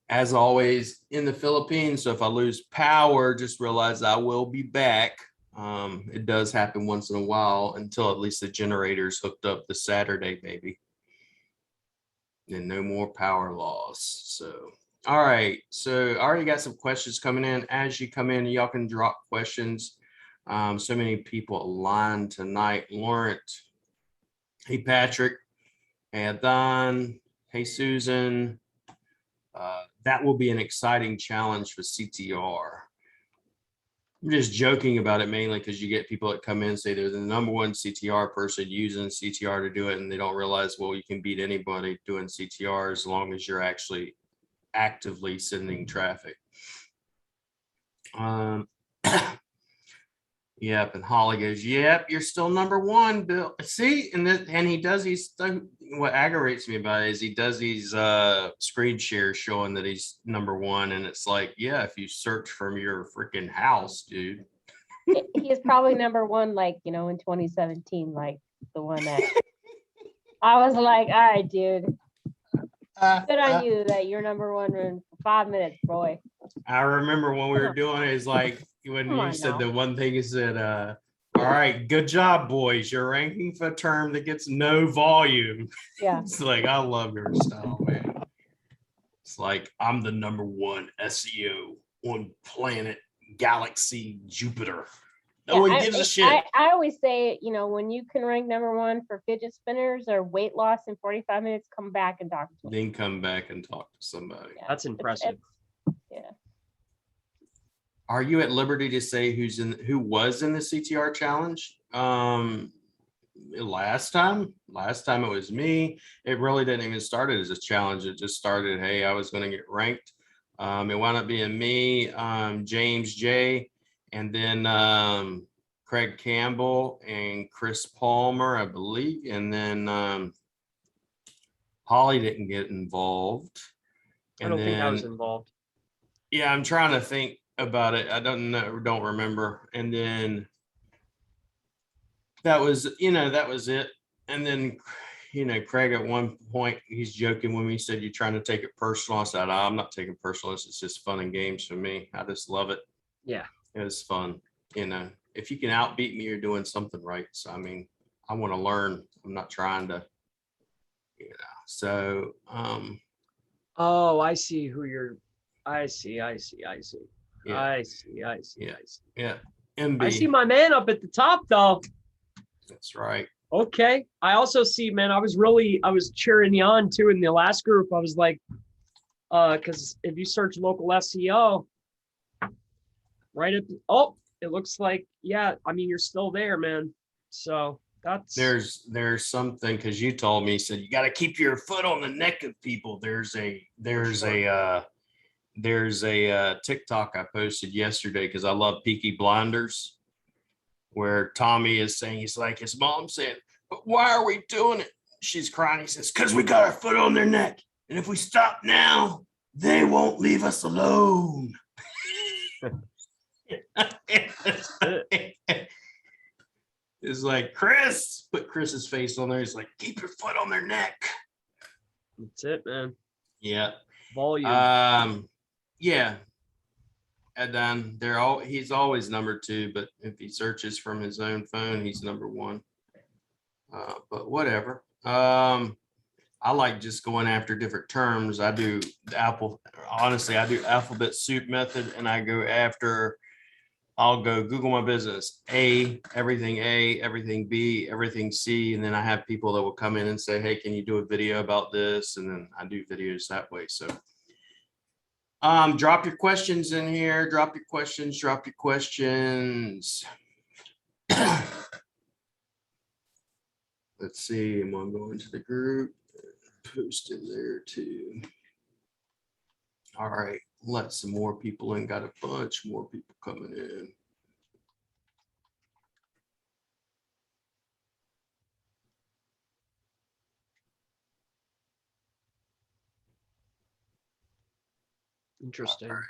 as always, in the Philippines. So if I lose power, just realize I will be back. It does happen once in a while until at least the generator's hooked up this Saturday, maybe. And no more power loss. So, all right. So I already got some questions coming in. As you come in, y'all can drop questions. So many people aligned tonight. Laurent. Hey, Patrick. Hey, Don. Hey, Susan. That will be an exciting challenge for CTR. I'm just joking about it mainly because you get people that come in and say they're the number one CTR person using CTR to do it, and they don't realize, well, you can beat anybody doing CTR as long as you're actually actively sending traffic. Yep, and Holly goes, yep, you're still number one, Bill. See, and he does these. What aggravates me about it is he does these screen shares showing that he's number one, and it's like, yeah, if you search from your freaking house, dude. He is probably number one, like, in 2017, like the one that I was like, all right, dude. Good on you that you're number one in 5 minutes, boy. I remember when we were doing it, it's like when you said the one thing is that, all right, good job, boys. You're ranking for a term that gets no volume. Yeah. It's like, I love your style, man. It's like, I'm the number one SEO on planet Galaxy Jupiter. No one gives a shit. I always say, when you can rank number one for fidget spinners or weight loss in 45 minutes, come back and talk to me. Then come back and talk to somebody. Yeah, that's impressive. Yeah. Are you at liberty to say who was in the CTR challenge? Last time it was me. It really didn't even start as a challenge. It just started, hey, I was going to get ranked. It wound up being me, James J, and then Craig Campbell and Chris Palmer, I believe. And then Holly didn't get involved. I don't think I was involved. Yeah, I'm trying to think about it. I don't remember. And then that was it. And then, Craig at one point, he's joking when he said, you're trying to take it personal. I said, I'm not taking personal. It's just fun and games for me. I just love it. Yeah. It was fun. If you can outbeat me, you're doing something right. So, I mean, I want to learn. I'm not trying to, so. Oh, I see who you're, I see. Yeah. I see. Yeah. MB. I see my man up at the top though. That's right. Okay. I also see, man, I was cheering you on too in the last group. I was like, because if you search local SEO, right at it looks like, yeah, I mean, you're still there, man. So that's there's something, because you told me, said you got to keep your foot on the neck of people. There's a TikTok I posted yesterday because I love Peaky Blinders, where Tommy is saying, he's like, his mom said, but why are we doing it? She's crying. He says, because we got our foot on their neck. And if we stop now, they won't leave us alone. It's like, Chris, put Chris's face on there. He's like, keep your foot on their neck. That's it, man. Yeah. Volume. Yeah. And then he's always number two, but if he searches from his own phone, he's number one. But whatever. I like just going after different terms. I do alphabet soup method, and I'll go Google my business, everything B, everything C. And then I have people that will come in and say, hey, can you do a video about this? And then I do videos that way. So drop your questions in here. Drop your questions. Let's see. I'm going to the group. Post in there too. All right. Let some more people in. Got a bunch more people coming in. Interesting. Right.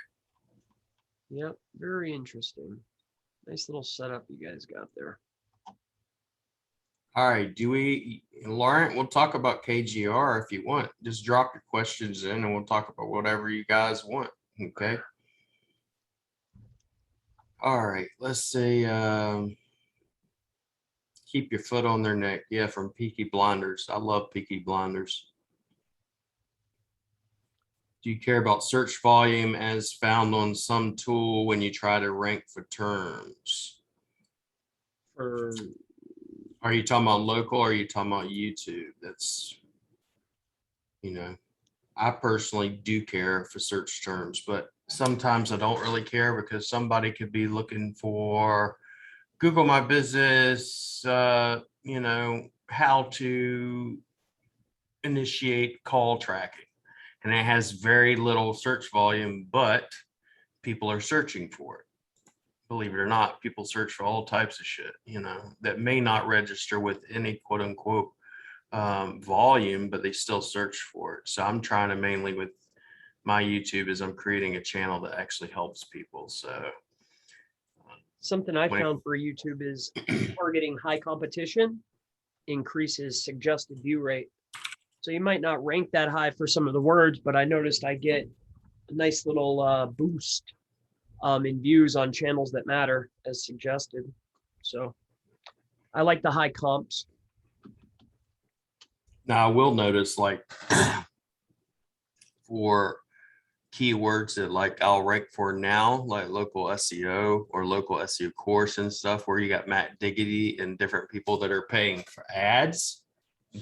Yep, very interesting. Nice little setup you guys got there. All right, Laurent, we'll talk about KGR if you want. Just drop your questions in and we'll talk about whatever you guys want. Okay. All right, let's say keep your foot on their neck. Yeah, from Peaky Blinders. I love Peaky Blinders. Do you care about search volume as found on some tool when you try to rank for terms? For Are you talking about local or are you talking about YouTube? That's, I personally do care for search terms, but sometimes I don't really care because somebody could be looking for Google My Business, how to initiate call tracking. And it has very little search volume, but people are searching for it. Believe it or not, people search for all types of shit, that may not register with any quote unquote volume, but they still search for it. So I'm trying to mainly with my YouTube is I'm creating a channel that actually helps people. So something I found for YouTube is targeting high competition increases suggested view rate. So you might not rank that high for some of the words, but I noticed I get a nice little boost in views on channels that matter as suggested. So I like the high comps. now I will notice like for keywords that like I'll rank for now, like local SEO or local SEO course and stuff where you got Matt Diggity and different people that are paying for ads.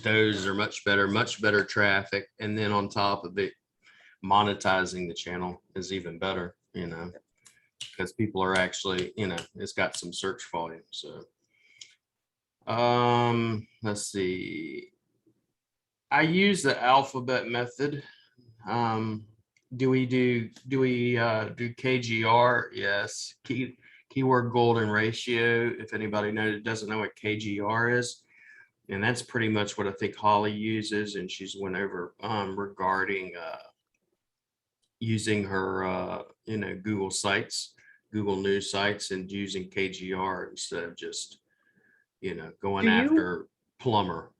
Those are much better traffic. And then on top of it, monetizing the channel is even better, because people are actually, it's got some search volume. So let's see. I use the alphabet method. Do we do KGR? Yes. Keyword golden ratio. If anybody doesn't know what KGR is, and that's pretty much what I think Holly uses, and she's went over regarding using her Google sites, Google News sites, and using KGR instead of just going after plumber.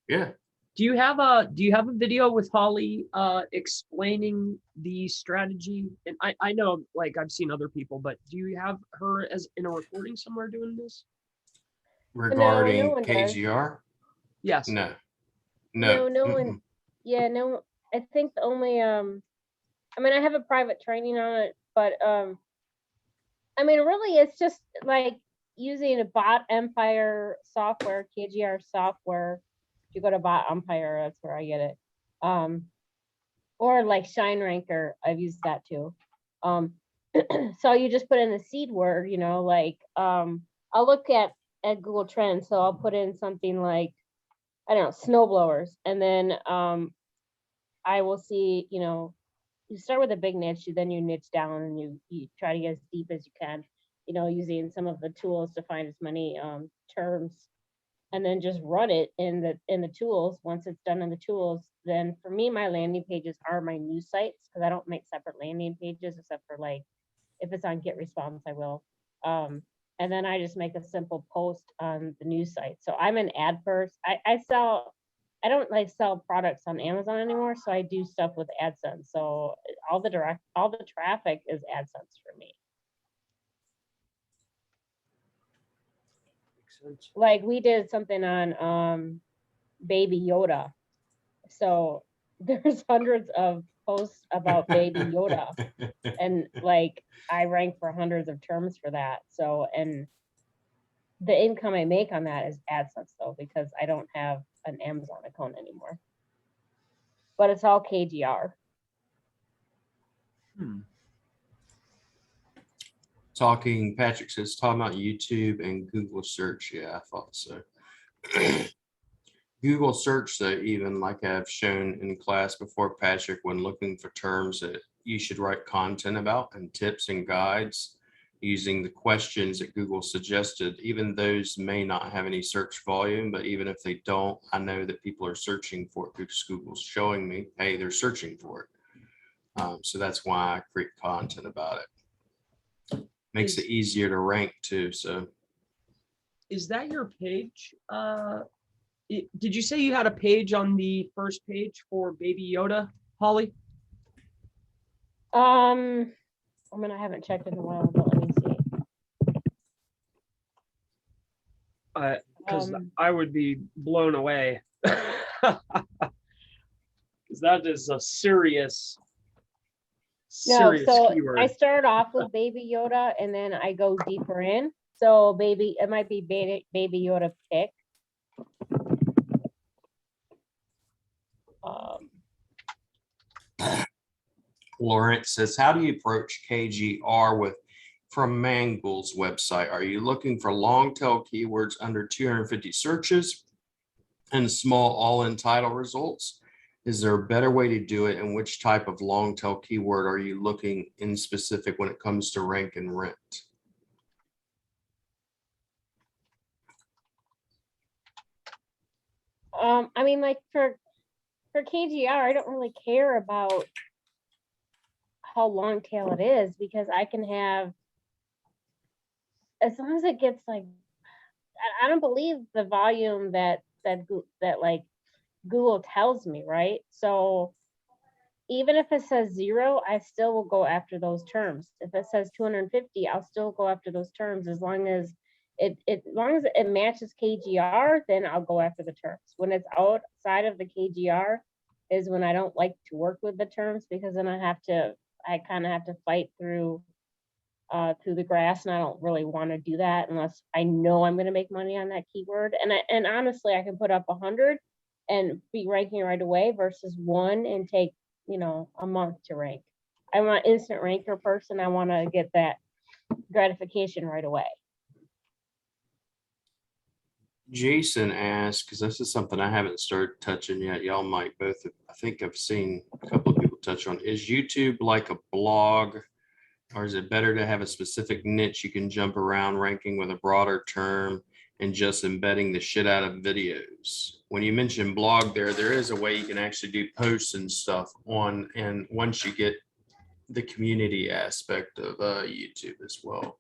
Yeah. Do you have a video with Holly explaining the strategy? And I know like I've seen other people, but do you have her as in a recording somewhere doing this? Regarding no one does. KGR? Yes. No. No one. Yeah, no. I think the only I mean, I have a private training on it, but I mean, really, it's just like using a Bot Empire software, KGR software. If you go to Bot Empire, that's where I get it. Or like Shine Ranker, I've used that too. So you just put in the seed word, like I'll look at Google Trends, so I'll put in something like, I don't know, snowblowers, and then I will see, you start with a big niche, then you niche down and you try to get as deep as you can, using some of the tools to find as many terms, and then just run it in the tools. Once it's done in the tools, then for me, my landing pages are my news sites, because I don't make separate landing pages except for like if it's on Get Response, I will. And then I just make a simple post on the news site. So I'm an ad person. I don't like sell products on Amazon anymore, so I do stuff with AdSense. So all the traffic is AdSense for me. Makes sense. Like we did something on Baby Yoda. So there's hundreds of posts about Baby Yoda. And like I rank for hundreds of terms for that. So, and the income I make on that is AdSense though, because I don't have an Amazon account anymore. But it's all KGR. Patrick says, talking about YouTube and Google search. Yeah, I thought so. Google search, though, even like I've shown in class before, Patrick, when looking for terms that you should write content about and tips and guides using the questions that Google suggested, even those may not have any search volume, but even if they don't, I know that people are searching for it because Google's showing me, hey, they're searching for it. So that's why I create content about it. Makes it easier to rank too. So is that your page? Did you say you had a page on the first page for Baby Yoda, Holly? I mean, I haven't checked in a while, but let me see. Because I would be blown away. Because that is a serious keyword. I start off with Baby Yoda and then I go deeper in. So it might be Baby Yoda pick. Lawrence says, how do you approach KGR from Mangle's website? Are you looking for long tail keywords under 250 searches and small all-in title results? Is there a better way to do it? And which type of long tail keyword are you looking in specific when it comes to rank and rent? I mean, like for KGR, I don't really care about how long tail it is because I can have, as long as it gets like, I don't believe the volume that like Google tells me, right? So even if it says 0, I still will go after those terms. If it says 250, I'll still go after those terms as long as it matches KGR, then I'll go after the terms. When it's outside of the KGR is when I don't like to work with the terms because then I kind of have to fight through the grass, and I don't really want to do that unless I know I'm going to make money on that keyword. And honestly, I can put up 100 and be ranking right away versus 1 and take a month to rank. I'm an instant ranker person. I want to get that gratification right away. Jason asked, because this is something I haven't started touching yet. Y'all might both, I think I've seen a couple of people touch on. Is YouTube like a blog, or is it better to have a specific niche you can jump around ranking with a broader term and just embedding the shit out of videos? When you mention blog there is a way you can actually do posts and stuff on, and once you get the community aspect of YouTube as well.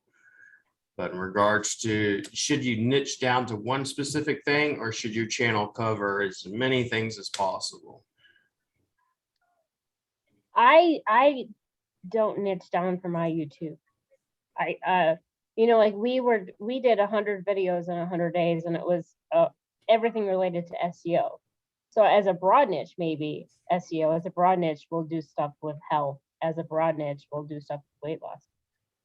But in regards to, should you niche down to one specific thing, or should your channel cover as many things as possible? I don't niche down for my YouTube. Like we did 100 videos in 100 days, and it was everything related to SEO. So as a broad niche, maybe SEO. As a broad niche, we'll do stuff with health. As a broad niche, we'll do stuff with weight loss.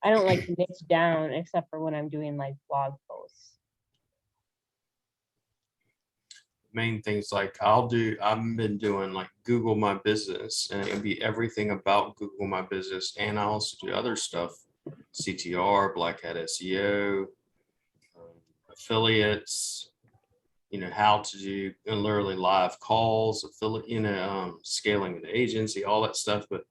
I don't like to niche down except for when I'm doing like blog posts. Main things like I've been doing like Google My Business, and it'll be everything about Google My Business. And I also do other stuff, CTR, Black Hat SEO, affiliates, how to do literally live calls, affiliate, scaling an agency, all that stuff. But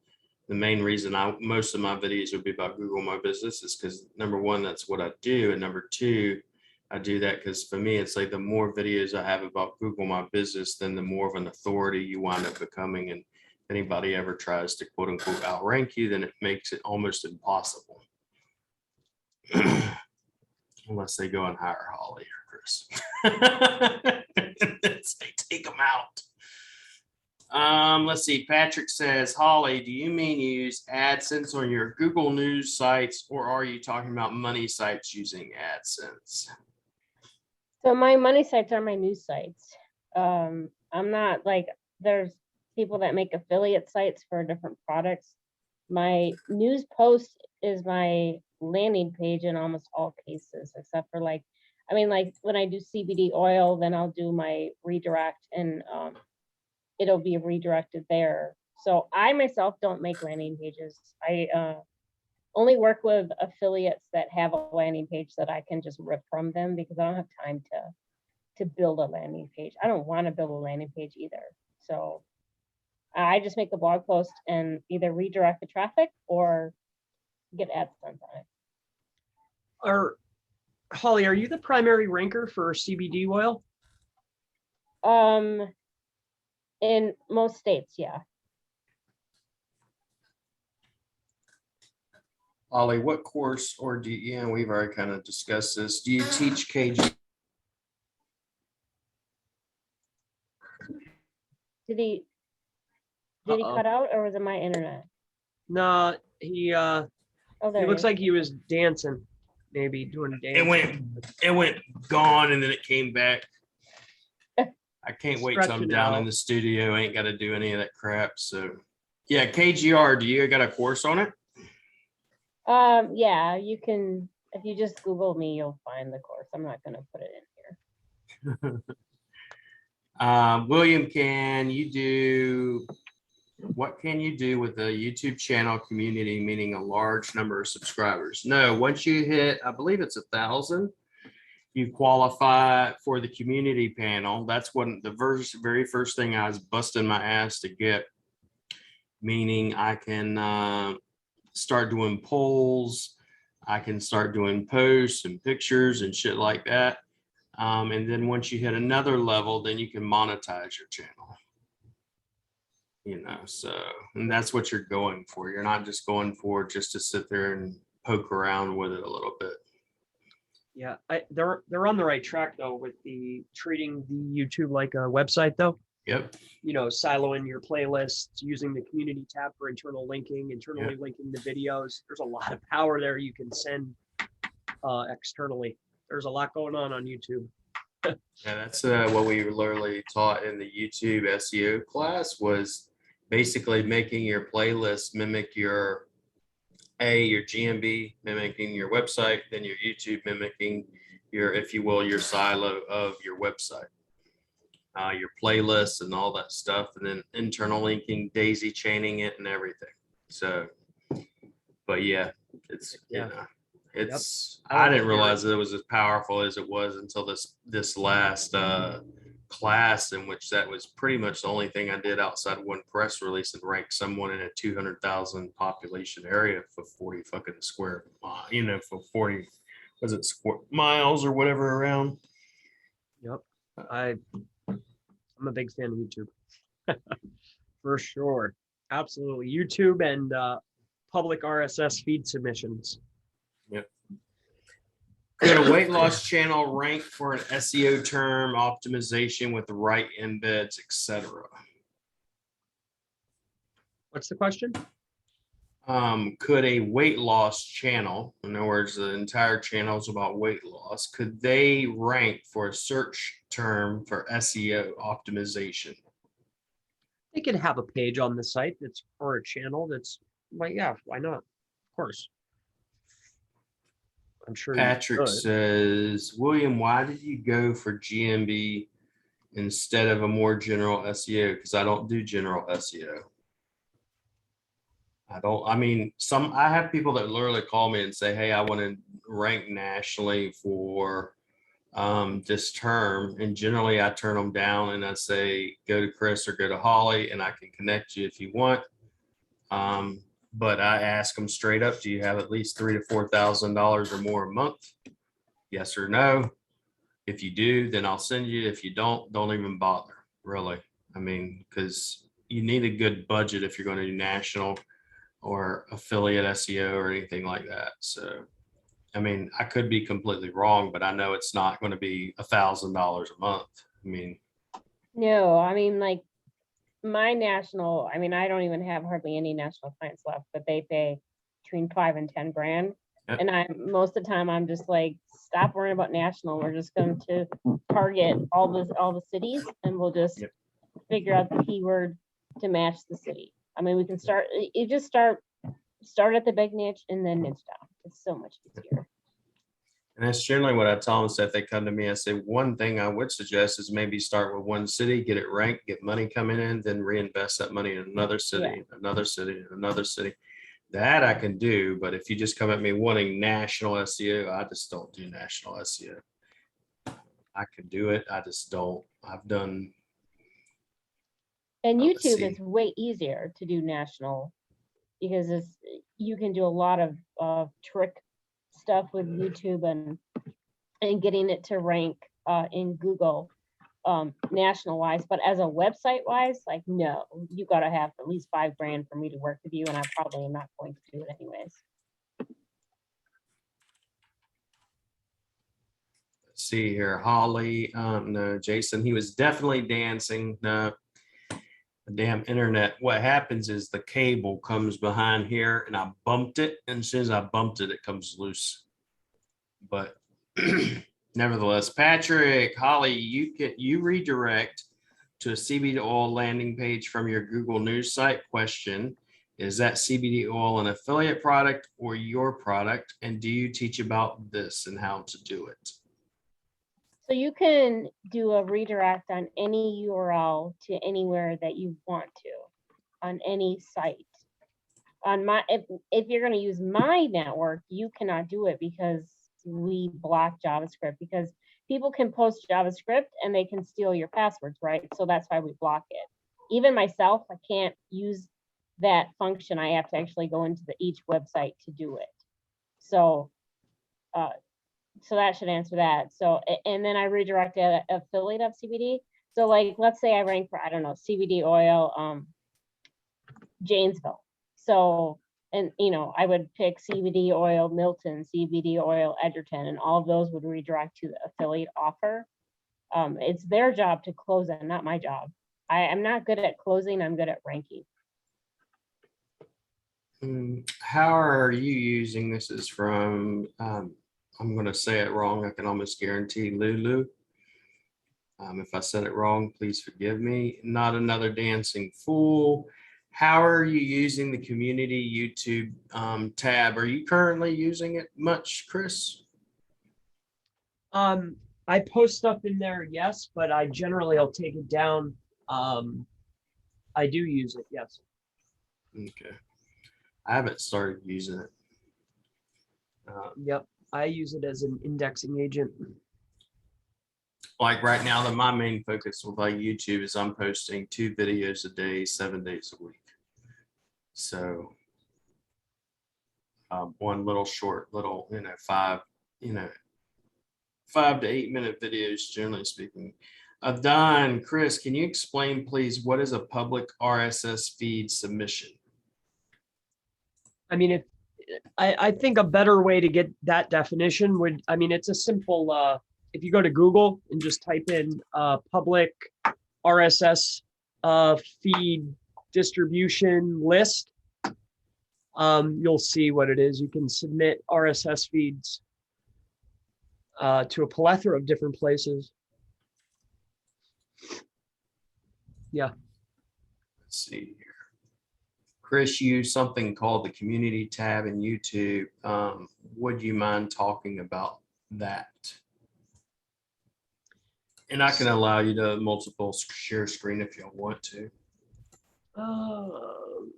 the main reason most of my videos would be about Google My Business is because number one, that's what I do. And number two, I do that because for me, it's like the more videos I have about Google My Business, then the more of an authority you wind up becoming. And if anybody ever tries to quote unquote outrank you, then it makes it almost impossible. Unless they go and hire Holly or Chris. They take them out. Let's see. Patrick says, Holly, do you mean you use AdSense on your Google News sites, or are you talking about money sites using AdSense? So my money sites are my news sites. I'm not like, there's people that make affiliate sites for different products. My news post is my landing page in almost all cases, except for like when I do CBD oil, then I'll do my redirect and it'll be redirected there. So I myself don't make landing pages. I only work with affiliates that have a landing page that I can just rip from them because I don't have time to build a landing page. I don't want to build a landing page either. So I just make a blog post and either redirect the traffic or get AdSense on it. Holly, are you the primary ranker for CBD oil? In most states, yeah. Holly, what course, or we've already kind of discussed this. Do you teach KG Did he cut out or was it my internet? No, he Oh, there he he looks is. like he was dancing, maybe doing a dance. It went gone and then it came back. I can't wait till I'm Stretching down in out. the studio. I ain't got to do any of that crap. So yeah, KGR, do you got a course on it? Yeah, you can, if you just Google me, you'll find the course. I'm not gonna put it in here. William, what can you do with a YouTube channel community, meaning a large number of subscribers? No, once you hit, I believe it's 1,000, you qualify for the community panel. That's when the very first thing I was busting my ass to get, meaning I can start doing polls. I can start doing posts and pictures and shit like that. And then once you hit another level, then you can monetize your channel. So, and that's what you're going for. You're not just going for just to sit there and poke around with it a little bit. Yeah, they're on the right track though with the treating the YouTube like a website though. Yep. Siloing your playlists, using the community tab for internal linking, internally linking the videos. There's a lot of power there you can send externally. There's a lot going on YouTube. Yeah, that's what we literally taught in the YouTube SEO class, was basically making your playlist mimic your GMB, mimicking your website, then your YouTube mimicking your, if you will, your silo of your website, your playlists and all that stuff, and then internal linking, daisy chaining it and everything. So, but yeah, it's, it's, I didn't realize that it was as powerful as it was until this last class, in which that was pretty much the only thing I did outside of one press release and rank someone in a 200,000 population area for 40 fucking square mile, for 40, was it square miles or whatever around? Yep. I'm a big fan of YouTube. For sure. Absolutely. YouTube and public RSS feed submissions. Yep. Could a weight loss channel rank for an SEO term optimization with the right embeds, etc.? What's the question? Could a weight loss channel, in other words, the entire channel is about weight loss, could they rank for a search term for SEO optimization? They could have a page on the site that's for a channel that's like, yeah, why not? Of course. I'm sure. Patrick says, William, why did you go for GMB instead of a more general SEO? Because I don't do general SEO. I have people that literally call me and say, hey, I want to rank nationally for this term. And generally I turn them down and I say, go to Chris or go to Holly and I can connect you if you want. But I ask them straight up, do you have at least $3,000 to $4,000 or more a month? Yes or no. If you do, then I'll send you. If you don't even bother, really. Because you need a good budget if you're going to do national or affiliate SEO or anything like that. So, I could be completely wrong, but I know it's not going to be $1,000 a month. No, like my national, I don't even have hardly any national clients left, but they pay between 5 and 10 grand. Yep. And most of the time I'm just like, stop worrying about national. We're just going to target all the cities, and we'll just figure out the keyword to match the city. We can start at the big niche and then niche down. It's so much easier. And that's generally what I tell them. So if they come to me, I say, one thing I would suggest is maybe start with one city, get it ranked, get money coming in, then reinvest that money in another city, another city, another city. That I can do. But if you just come at me wanting national SEO, I just don't do national SEO. I can do it. I just don't. I've done. And YouTube is way easier to do national because you can do a lot of trick stuff with YouTube and getting it to rank in Google national wise, but as a website wise, like, no, you got to have at least 5 grand for me to work with you, and I probably am not going to do it anyways. Let's see here, Holly. No, Jason, he was definitely dancing. No, damn internet. What happens is the cable comes behind here and I bumped it. And as soon as I bumped it, it comes loose. But nevertheless, Patrick, Holly, you redirect to a CBD oil landing page from your Google News site. Question: is that CBD oil an affiliate product or your product? And do you teach about this and how to do it? So you can do a redirect on any URL to anywhere that you want to, on any site. On my, if you're going to use my network, you cannot do it because we block JavaScript, because people can post JavaScript and they can steal your passwords, right? So that's why we block it. Even myself, I can't use that function. I have to actually go into each website to do it. So, so that should answer that. So, and then I redirected an affiliate of CBD. So like, let's say I rank for, I don't know, CBD oil, Janesville. So, and you know, I would pick CBD oil Milton, CBD oil Edgerton, and all of those would redirect to the affiliate offer. It's their job to close it, not my job. I'm not good at closing, I'm good at ranking. How are you using this? Is from, I'm going to say it wrong. I can almost guarantee Lulu. If I said it wrong, please forgive me. Not another dancing fool. How are you using the community YouTube tab? Are you currently using it much, Chris? I post stuff in there, yes, but I generally I'll take it down. I do use it, yes. Okay. I haven't started using it. Yep, I use it as an indexing agent. Like right now, my main focus with like YouTube is I'm posting 2 videos a day, 7 days a week. So one little short, little, 5 to 8 minute videos, generally speaking. Don, Chris, can you explain, please, what is a public RSS feed submission? I mean, if I think a better way to get that definition would, I mean, it's a simple, if you go to Google and just type in public RSS feed distribution list, you'll see what it is. You can submit RSS feeds to a plethora of different places. Yeah. Let's see here. Chris used something called the community tab in YouTube. Would you mind talking about that? And I can allow you to multiple share screen if y'all want to.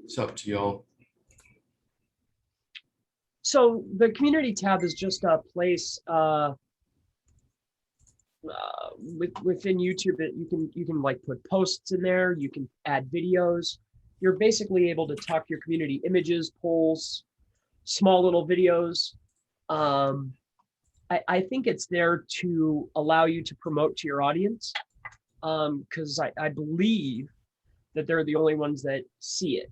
It's up to y'all. So the community tab is just a place within YouTube that you can like put posts in there. You can add videos. You're basically able to tuck your community images, polls, small little videos. I think it's there to allow you to promote to your audience, because I believe that they're the only ones that see it.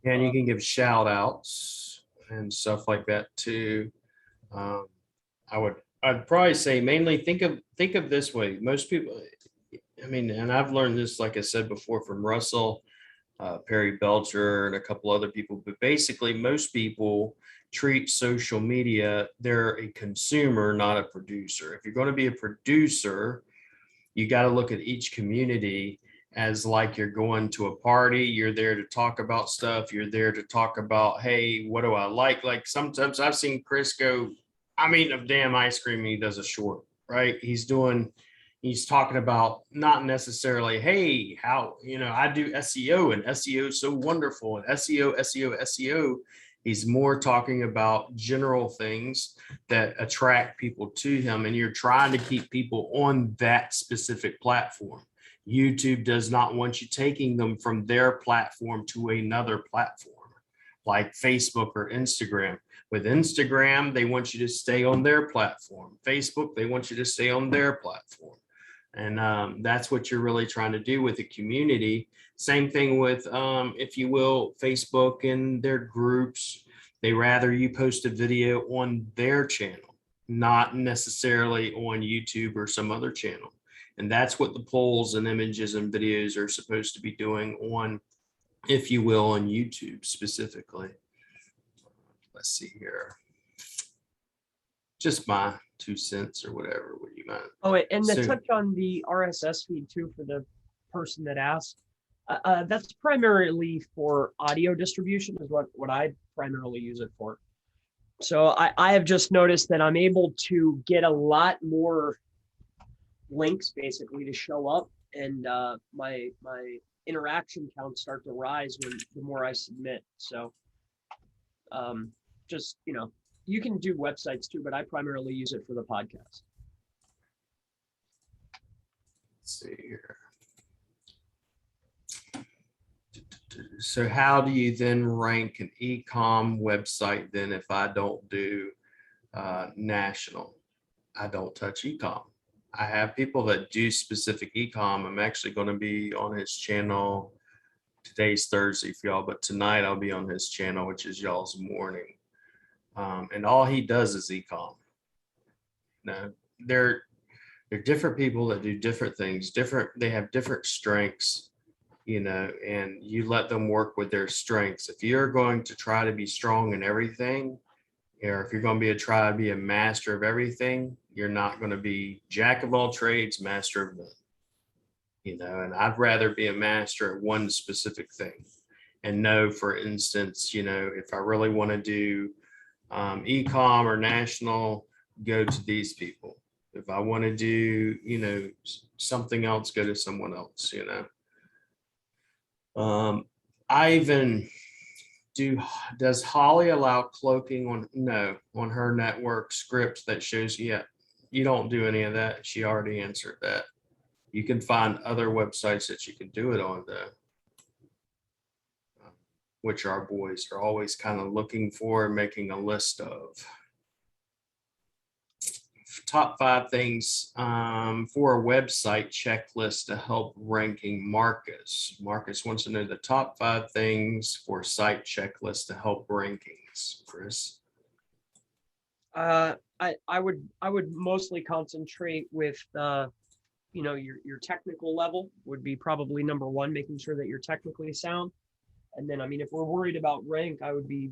And you can give shout outs and stuff like that too. I'd probably say mainly think of this way. Most people, I mean, and I've learned this, like I said before, from Russell, Perry Belcher, and a couple other people, but basically most people treat social media, they're a consumer, not a producer. If you're going to be a producer, you got to look at each community as like you're going to a party. You're there to talk about stuff. You're there to talk about, hey, what do I like? Like sometimes I've seen Chris go, I'm eating a damn ice cream, and he does a short, right? He's talking about not necessarily, hey, how, I do SEO and SEO is so wonderful and SEO. He's more talking about general things that attract people to him, and you're trying to keep people on that specific platform. YouTube does not want you taking them from their platform to another platform like Facebook or Instagram. With Instagram, they want you to stay on their platform. Facebook, they want you to stay on their platform. And that's what you're really trying to do with a community. Same thing with, if you will, Facebook and their groups. They rather you post a video on their channel, not necessarily on YouTube or some other channel. And that's what the polls and images and videos are supposed to be doing on, if you will, on YouTube specifically. Let's see here. Just my 2 cents or whatever. What do you mind? Oh, and to So- touch on the RSS feed too, for the person that asked, that's primarily for audio distribution is what I primarily use it for. So I have just noticed that I'm able to get a lot more links basically to show up, and my interaction counts start to rise when the more I submit. So just, you know, you can do websites too, but I primarily use it for the podcast. Let's see here. So how do you then rank an e-com website then if I don't do national? I don't touch e-com. I have people that do specific e-com. I'm actually going to be on his channel. Today's Thursday for y'all, but tonight I'll be on his channel, which is y'all's morning. And all he does is e-com. Now, they're different people that do different things. They have different strengths, you know, and you let them work with their strengths. If you're going to try to be strong in everything, or if you're going to try to be a master of everything, you're not going to be jack of all trades, master of none. You know, and I'd rather be a master at one specific thing and know, for instance, you know, if I really want to do e-com or national, go to these people. If I want to do, you know, something else, go to someone else, you know. I even does Holly allow cloaking on? No, on her network script that shows you, yeah, you don't do any of that. She already answered that. You can find other websites that you can do it on though, which our boys are always kind of looking for and making a list of. Top 5 things for a website checklist to help ranking. Marcus wants to know the top 5 things for site checklist to help rankings. Chris? I would mostly concentrate with you know, your technical level would be probably number one, making sure that you're technically sound. And then, I mean, if we're worried about rank, I would be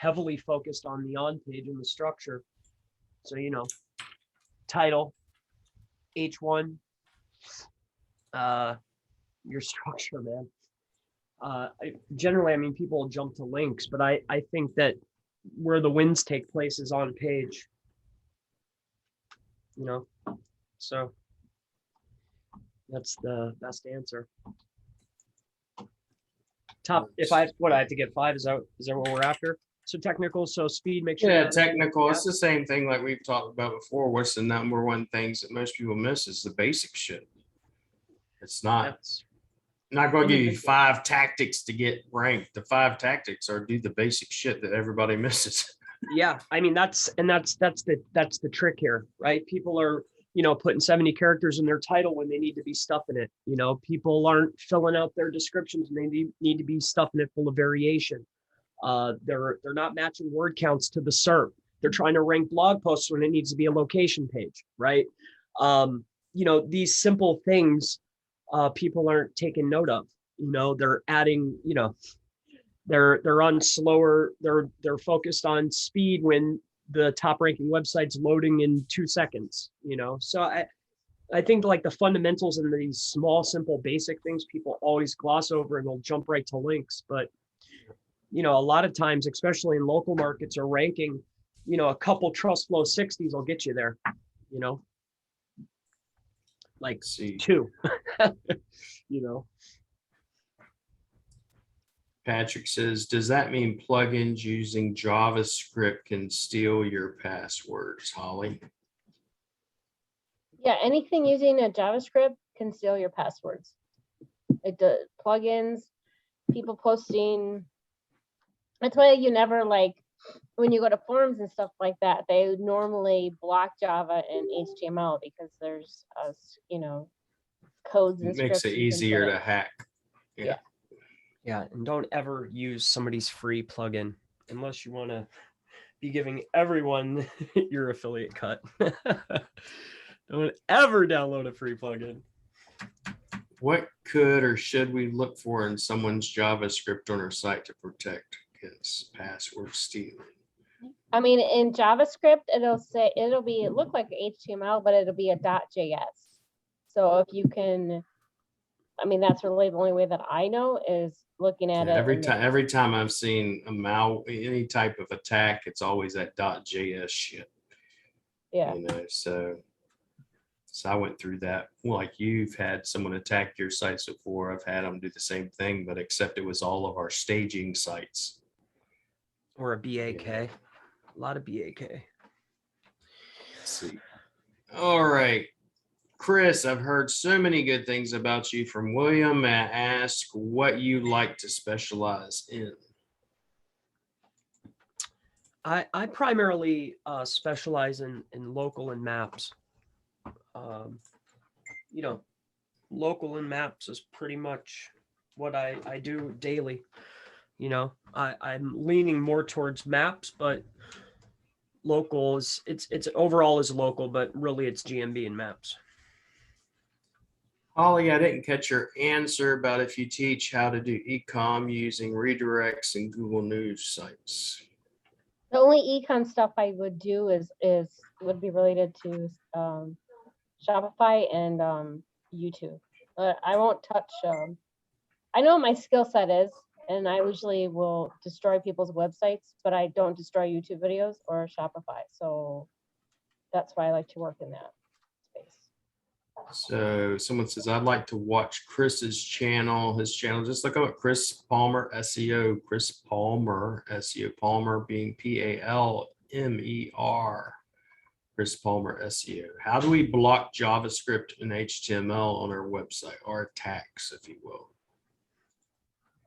heavily focused on the on page and the structure. So, you know, title, H1, your structure, man. Generally, I mean, people jump to links, but I think that where the wins take place is on page, you know, so that's the best answer. Top, if I have to get 5, is that what we're after? So technical, so speed, make sure. Yeah, technical. It's the same thing like we've talked about before. What's the number one things that most people miss is the basic shit. It's not going to give you 5 tactics to get ranked. The 5 tactics are do the basic shit that everybody misses. Yeah, I mean that's the trick here, right? People are, you know, putting 70 characters in their title when they need to be stuffing it. You know, people aren't filling out their descriptions and they need to be stuffing it full of variation. They're not matching word counts to the SERP. They're trying to rank blog posts when it needs to be a location page, right? You know, these simple things people aren't taking note of. You know, they're adding, you know, they're on slower, they're focused on speed when the top ranking website's loading in 2 seconds, you know. So I think like the fundamentals and these small, simple, basic things people always gloss over and they'll jump right to links. But, you know, a lot of times, especially in local markets or ranking, you know, a couple trust flow 60s will get you there, you know, like 2, you know. Patrick says, does that mean plugins using JavaScript can steal your passwords, Holly? Yeah, anything using a JavaScript can steal your passwords. It does. Plugins, people posting. That's why you never, like, when you go to forums and stuff like that, they normally block Java and HTML because there's, you know, codes and It makes scripts it you can easier put to in. hack. Yeah. Yeah, and don't ever use somebody's free plugin unless you want to be giving everyone your affiliate cut. Don't ever download a free plugin. What could or should we look for in someone's JavaScript on our site to protect against password stealing? I mean, in JavaScript, it look like HTML, but it'll be a .js. So if you can, I mean, that's really the only way that I know is looking at it. Every time I've seen any type of attack, it's always that .js shit. Yeah. You know, so I went through that. Like you've had someone attack your sites before. I've had them do the same thing, but except it was all of our staging sites. Or a BAK. A lot of BAK. Let's see. All right. Chris, I've heard so many good things about you from William. May I ask what you like to specialize in? I primarily specialize in local and maps. You know, local and maps is pretty much what I do daily. You know, I'm leaning more towards maps, but local is it's overall is local, but really it's GMB and maps. Holly, I didn't catch your answer about if you teach how to do e-com using redirects and Google News sites. The only econ stuff I would do would be related to Shopify and YouTube. But I won't touch. I know what my skill set is, and I usually will destroy people's websites, but I don't destroy YouTube videos or Shopify. So that's why I like to work in that space. So someone says, I'd like to watch Chris's channel. His channel, just look up Chris Palmer SEO. Chris Palmer SEO. Palmer being Palmer. Chris Palmer SEO. How do we block JavaScript and HTML on our website, or attacks, if you will?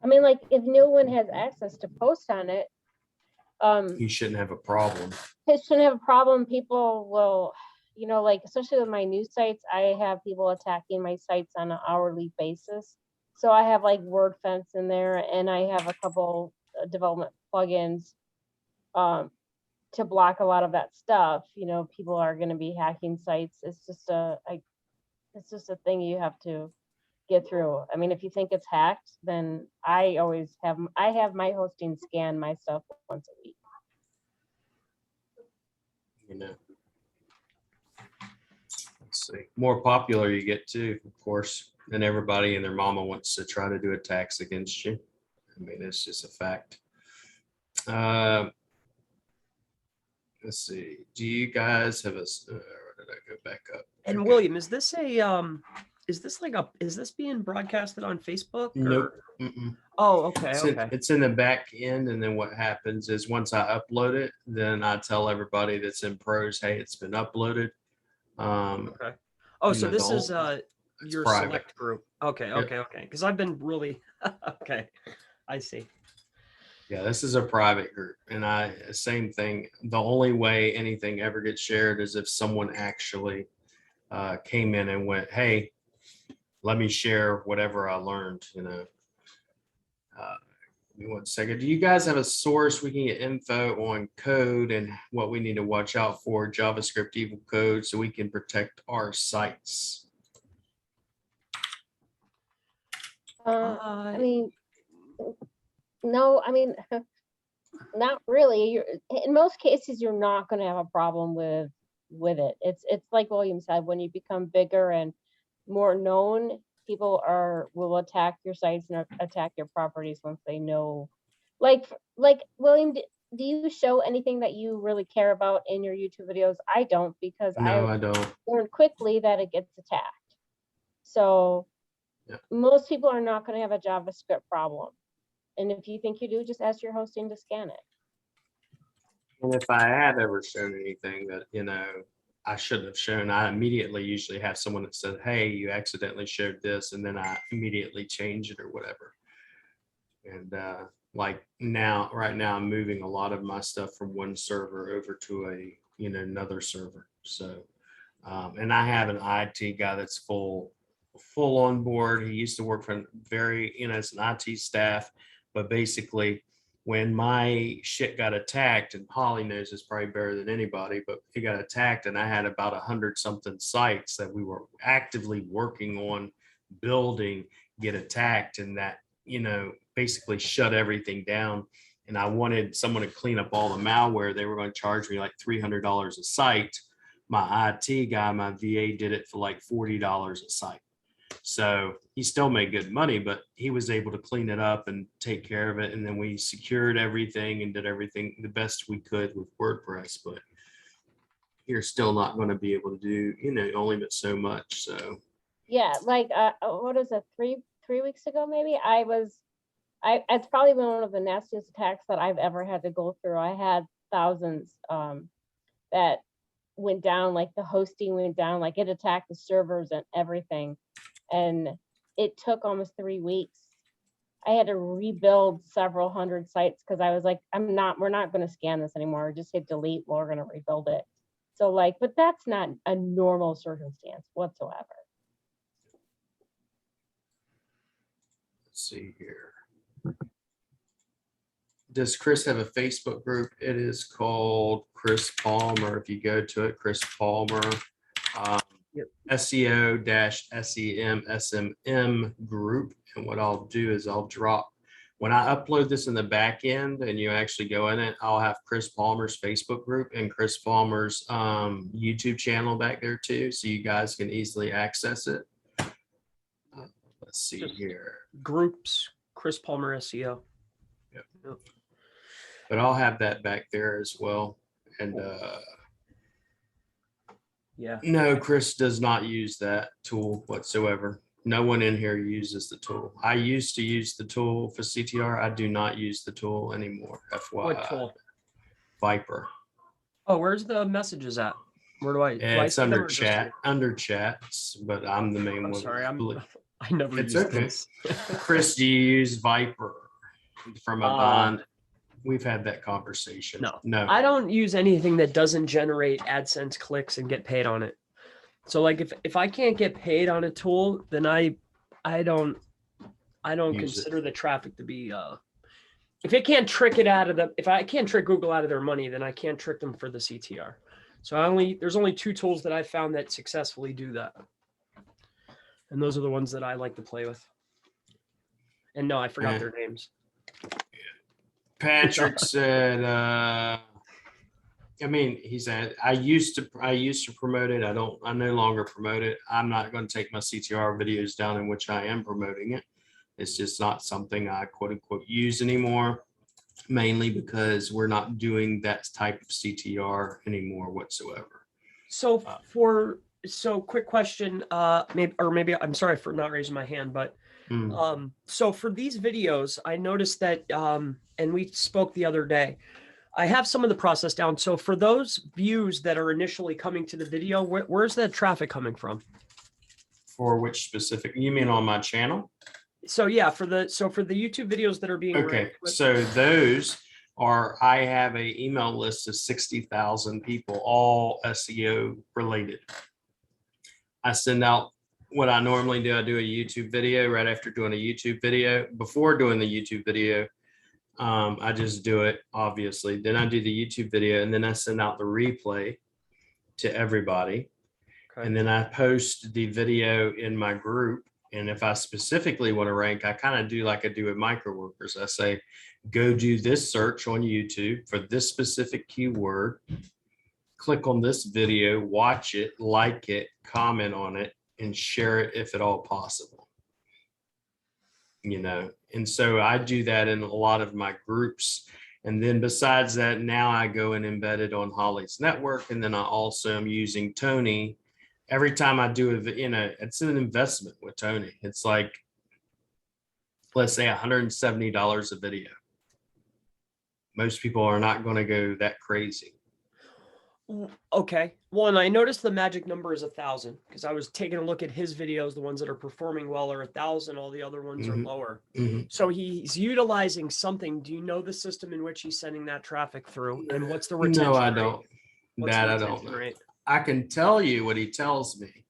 I mean, like if no one has access to post on it, You shouldn't have a problem. it shouldn't have a problem. People will, you know, like especially with my news sites, I have people attacking my sites on an hourly basis. So I have like WordFence in there, and I have a couple development plugins to block a lot of that stuff. You know, people are going to be hacking sites. It's just a thing you have to get through. I mean, if you think it's hacked, then I have my hosting scan my stuff once a week. You know. Let's see. More popular you get too, of course, and everybody and their mama wants to try to do attacks against you. I mean, it's just a fact. Let's see. Do you guys have where did I go back up? And Okay. William, is this being broadcasted on Facebook? Nope. Mm-mm. Oh, okay. It's in the back end, and then what happens is once I upload it, then I tell everybody that's in pros, hey, it's been uploaded. Okay. Oh, so this is your private. select group. Okay, Yep. okay. Because I've been really okay. I see. Yeah, this is a private group, and same thing. The only way anything ever gets shared is if someone actually came in and went, hey, let me share whatever I learned, you know. Give me 1 second. Do you guys have a source we can get info on code and what we need to watch out for JavaScript evil code so we can protect our sites? I mean, no, I mean, not really. In most cases, you're not going to have a problem with it. It's like William said, when you become bigger and more known, people will attack your sites and attack your properties once they know. Like William, do you show anything that you really care about in your YouTube videos? I don't, because No, I don't. learned quickly that it gets attacked. So yeah. Most people are not going to have a JavaScript problem. And if you think you do, just ask your hosting to scan it. And if I have ever shown anything that, you know, I shouldn't have shown, I immediately usually have someone that said, hey, you accidentally showed this, and then I immediately change it or whatever. And like right now, I'm moving a lot of my stuff from one server over to another server. So, and I have an IT guy that's full on board. He used to work for as an IT staff, but basically when my shit got attacked, and Holly knows this probably better than anybody, but it got attacked and I had about 100 something sites that we were actively working on building get attacked, and that, basically shut everything down. And I wanted someone to clean up all the malware. They were going to charge me like $300 a site. My IT guy, my VA, did it for like $40 a site. So he still made good money, but he was able to clean it up and take care of it. And then we secured everything and did everything the best we could with WordPress. But you're still not going to be able to do, only but so much. So Yeah, like what is it, three weeks ago maybe? It's probably been one of the nastiest attacks that I've ever had to go through. I had thousands that went down, like the hosting went down, like it attacked the servers and everything. And it took almost 3 weeks. I had to rebuild several hundred sites because I was like, we're not going to scan this anymore. Just hit delete, we're going to rebuild it. So like, but that's not a normal circumstance whatsoever. let's see here. Does Chris have a Facebook group? It is called Chris Palmer. If you go to it, Chris Palmer, SEO-SEM group. And what I'll do is I'll drop, when I upload this in the back end and you actually go in it, I'll have Chris Palmer's Facebook group and Chris Palmer's YouTube channel back there too. So you guys can easily access it. Let's see here. Groups, Chris Palmer SEO. Yep. But I'll have that back there as well. And yeah, no, Chris does not use that tool whatsoever. No one in here uses the tool. I used to use the tool for CTR. I do not use the tool anymore. FYI. what tool? Viper. Oh, where's the messages at? Where do I? It's under chat, under chats, but I'm the main I'm one. sorry, I never It's use okay. this. Chris, do you use Viper from a bond? We've had that conversation. No. I don't use anything that doesn't generate AdSense clicks and get paid on it. So like if I can't get paid on a tool, then I don't consider the traffic to be if it can't trick it out of the, if I can't trick Google out of their money, then I can't trick them for the CTR. So there's only 2 tools that I found that successfully do that. And those are the ones that I like to play with. And no, I forgot their names. Patrick said, he said, I used to promote it. I no longer promote it. I'm not going to take my CTR videos down in which I am promoting it. It's just not something I quote unquote use anymore, mainly because we're not doing that type of CTR anymore whatsoever. So quick question, maybe I'm sorry for not raising my hand, but so for these videos, I noticed that, and we spoke the other day, I have some of the process down. So for those views that are initially coming to the video, where's that traffic coming from? For which specific, you mean on my channel? So yeah, for the YouTube videos that are being okay. So those are, I have a email list of 60,000 people, all SEO related. I send out what I normally do. I do a YouTube video right after doing a YouTube video. Before doing the YouTube video, I just do it, obviously. Then I do the YouTube video, and then I send out the replay to everybody. Okay. And then I post the video in my group. And if I specifically want to rank, I kind of do like I do with micro workers. I say, go do this search on YouTube for this specific keyword. Click on this video, watch it, like it, comment on it, and share it if at all possible. And so I do that in a lot of my groups. And then besides that, now I go and embed it on Holly's network. And then I also am using Tony. Every time I do it, it's an investment with Tony. It's like, let's say $170 a video. Most people are not going to go that crazy. Okay. Well, and I noticed the magic number is 1,000 because I was taking a look at his videos. The ones that are performing well are 1,000. All the other ones are lower. So he's utilizing something. Do you know the system in which he's sending that traffic through? And what's the retention No, I rate? don't. What's that I don't know. Rate? I can tell you what he tells me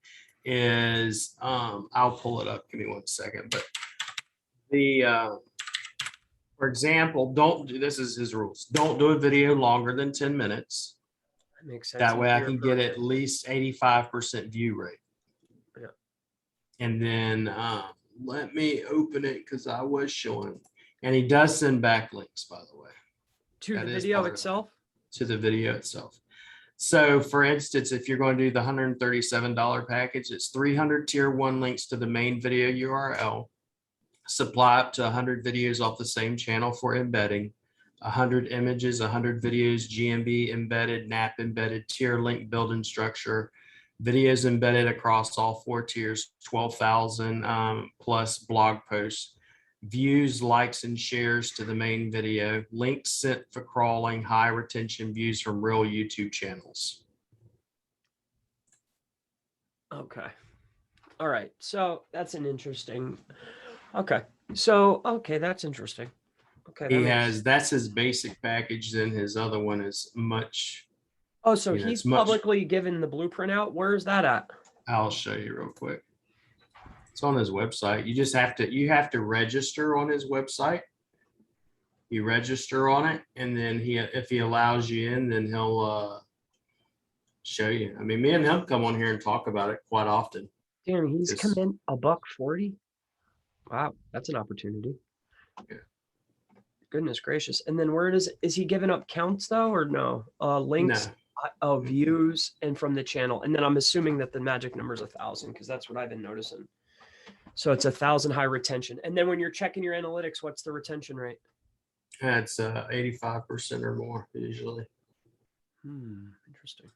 is, I'll pull it up. Give me 1 second. But For example, don't do, this is his rules. Don't do a video longer than 10 minutes. That makes sense. That way I Easier can for- get at least 85% view rate. Yeah. And then let me open it because I was showing. And he does send back links, by the way, to That the is video part of it. itself. to the video itself. So for instance, if you're going to do the $137 package, it's 300 tier 1 links to the main video URL. Supply up to 100 videos off the same channel for embedding, 100 images, 100 videos, GMB embedded, NAP embedded, tier link building structure, videos embedded across all 4 tiers, 12,000 plus blog posts, views, likes, and shares to the main video, links sent for crawling, high retention views from real YouTube channels. Okay. All right. So that's an interesting. Okay. So okay, that's interesting. Okay. He that makes- has, that's his basic package, then his other one is much, Oh, so you know, he's it's much- publicly given the blueprint out. Where's that at? I'll show you real quick. It's on his website. You have to register on his website. You register on it, and then if he allows you in, then he'll show you. I mean, me and him come on here and talk about it quite often. Damn, he's Yes. come in $140. Wow, that's an opportunity. Yeah. Goodness gracious. And then where is he giving up counts though, or no? Links No, of views and from the channel. And then I'm assuming that the magic number is 1,000 because that's what I've been noticing. So it's 1,000 high retention. And then when you're checking your analytics, what's the retention rate? that's 85% or more usually. Interesting.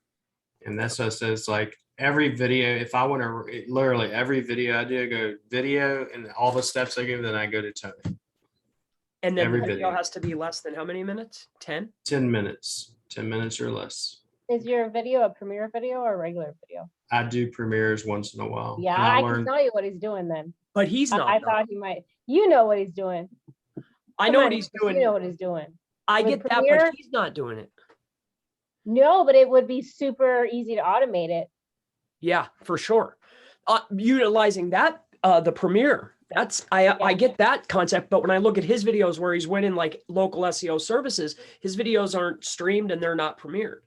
And that's what it says, like every video, if I want to, literally every video I do, I go video and all the steps I give, then I go to Tony. And then Every the video video. has to be less than how many minutes? 10? 10 minutes or less. Is your video a Premiere video or a regular video? I do premieres once in a while. Yeah, And I can learned, tell you what he's doing then. But he's not. I though. thought he might. You know what he's doing. I Come know on, what he's Chris, doing. You know what he's doing. I with get that, Premiere- but he's not doing it. No, but it would be super easy to automate it. Yeah, for sure. Utilizing that, the Premiere, I get that concept, but when I look at his videos where he's winning like local SEO services, his videos aren't streamed and they're not premiered.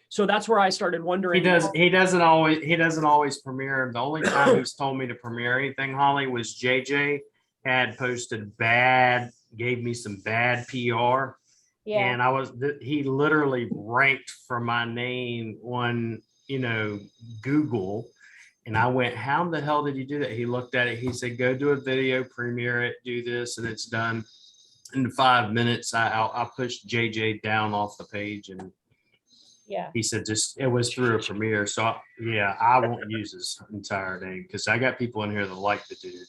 So that's where I started wondering. he doesn't always premiere. The only time he's told me to premiere anything, Holly, was JJ had posted gave me some bad PR. Yeah. And he literally ranked for my name on, Google. And I went, how the hell did you do that? He looked at it. He said, go do a video, premiere it, do this, and it's done. In 5 minutes, I pushed JJ down off the page, and Yeah. he said, it was through a premiere. So I won't use his entire name because I got people in here that like the dude.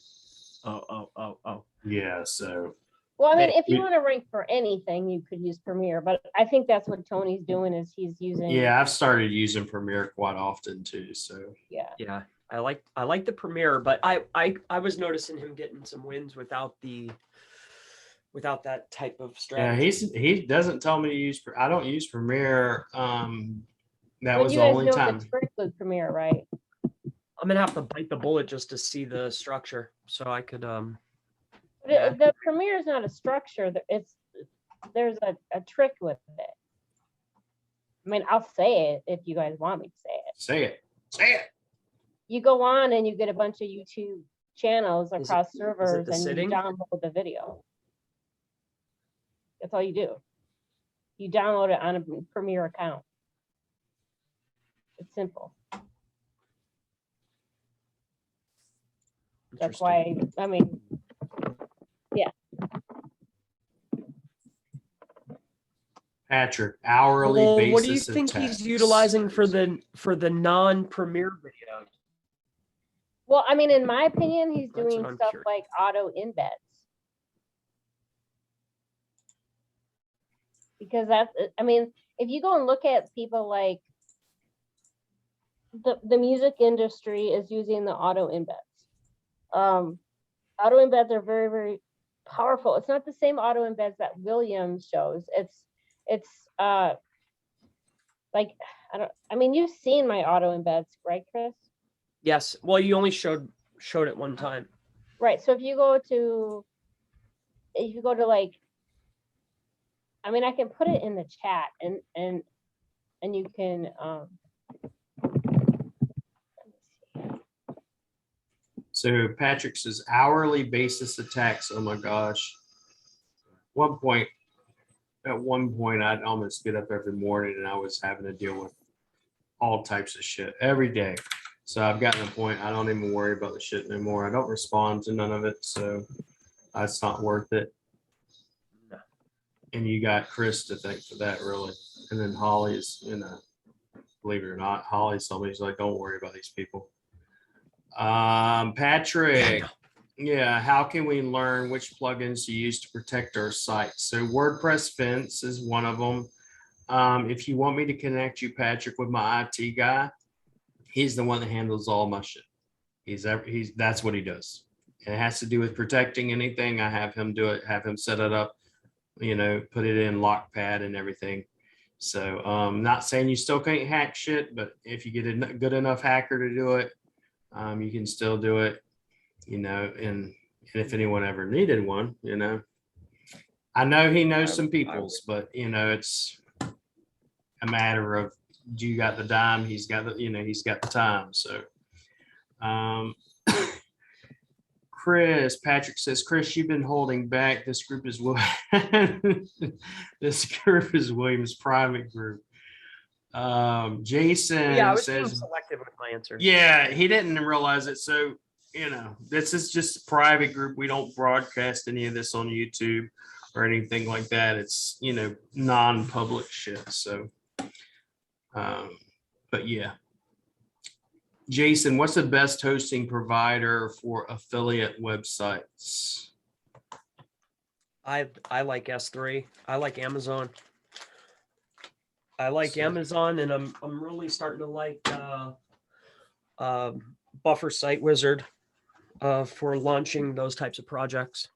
Oh. Yeah. So Well, I mean, Hey, if you we- want to rank for anything, you could use Premiere, but I think that's what Tony's doing is he's using. yeah, I've started using Premiere quite often too. So Yeah. Yeah, I like the Premiere, but I was noticing him getting some wins without that type of yeah, strategy. he doesn't tell me to use. I don't use Premiere. That But was you the guys only know time. the trick with Premiere, right? I'm gonna have to bite the bullet just to see the structure, so I could Yeah. The Premiere is not a structure. There's a trick with it. I mean, I'll say it if you guys want me to say it. Say it. You go on and you get a bunch of YouTube channels Is it- across servers the and setting? you download the video. That's all you do. You download it on a Premiere account. It's simple. That's why, I mean, Patrick, hourly Well, basis. what do you of think he's tax. utilizing for the non-Premiere videos? well, I mean, in my opinion, he's That's what doing I'm stuff curious. like auto embeds. Because that's, I mean, if you go and look at people like the music industry is using the auto embeds. Auto embeds are very, very powerful. It's not the same auto embeds that Williams shows. It's like, I mean, you've seen my auto embeds, right, Chris? Yes. Well, you only showed it one time. Right. So if you go to, if you go to like, I mean, I can put it in the chat and you can So Patrick says hourly basis attacks. Oh my gosh. At one point, I'd almost get up every morning and I was having to deal with all types of shit every day. So I've gotten to the point I don't even worry about the shit anymore. I don't respond to none of it. So it's not worth it. And you got Chris to thank for that, really. And then Holly's, believe it or not, Holly's somebody's like, don't worry about these people. Patrick, yeah, how can we learn which plugins to use to protect our site? So WordPress Fence is one of them. If you want me to connect you, Patrick, with my IT guy, he's the one that handles all my shit. That's what he does. And it has to do with protecting anything. I have him do it, have him set it up, put it in Lockpad and everything. So not saying you still can't hack shit, but if you get a good enough hacker to do it, you can still do it, and if anyone ever needed one, I know he knows some people's, but it's a matter of, do you got the dime? He's got he's got the time. So Patrick says, Chris, you've been holding back. This group is William's private group. Jason Yeah, I was being says, selective with my answer. yeah, he didn't realize it. So, this is just a private group. We don't broadcast any of this on YouTube or anything like that. It's, non-public shit. So, but yeah. Jason, what's the best hosting provider for affiliate websites? I like S3. I like Amazon. I like Amazon, and I'm really starting to like Buffer Site Wizard for launching those types of projects.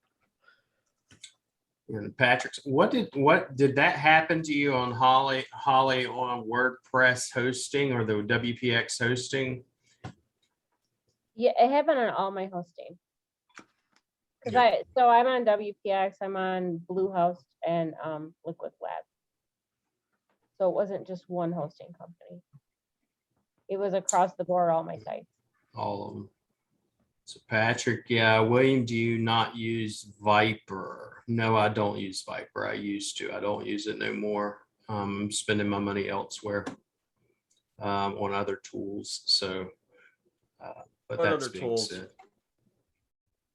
And Patrick, what did that happen to you on Holly on WordPress hosting or the WPX hosting? yeah, it happened on all my hosting. Because I'm on WPX, I'm on Bluehost and Liquid Lab. So it wasn't just one hosting company. It was across the board, all my sites. All of them. So Patrick, yeah, William, do you not use Viper? No, I don't use Viper. I used to. I don't use it no more. I'm spending my money elsewhere on other tools. So, but what that's other being tools? said.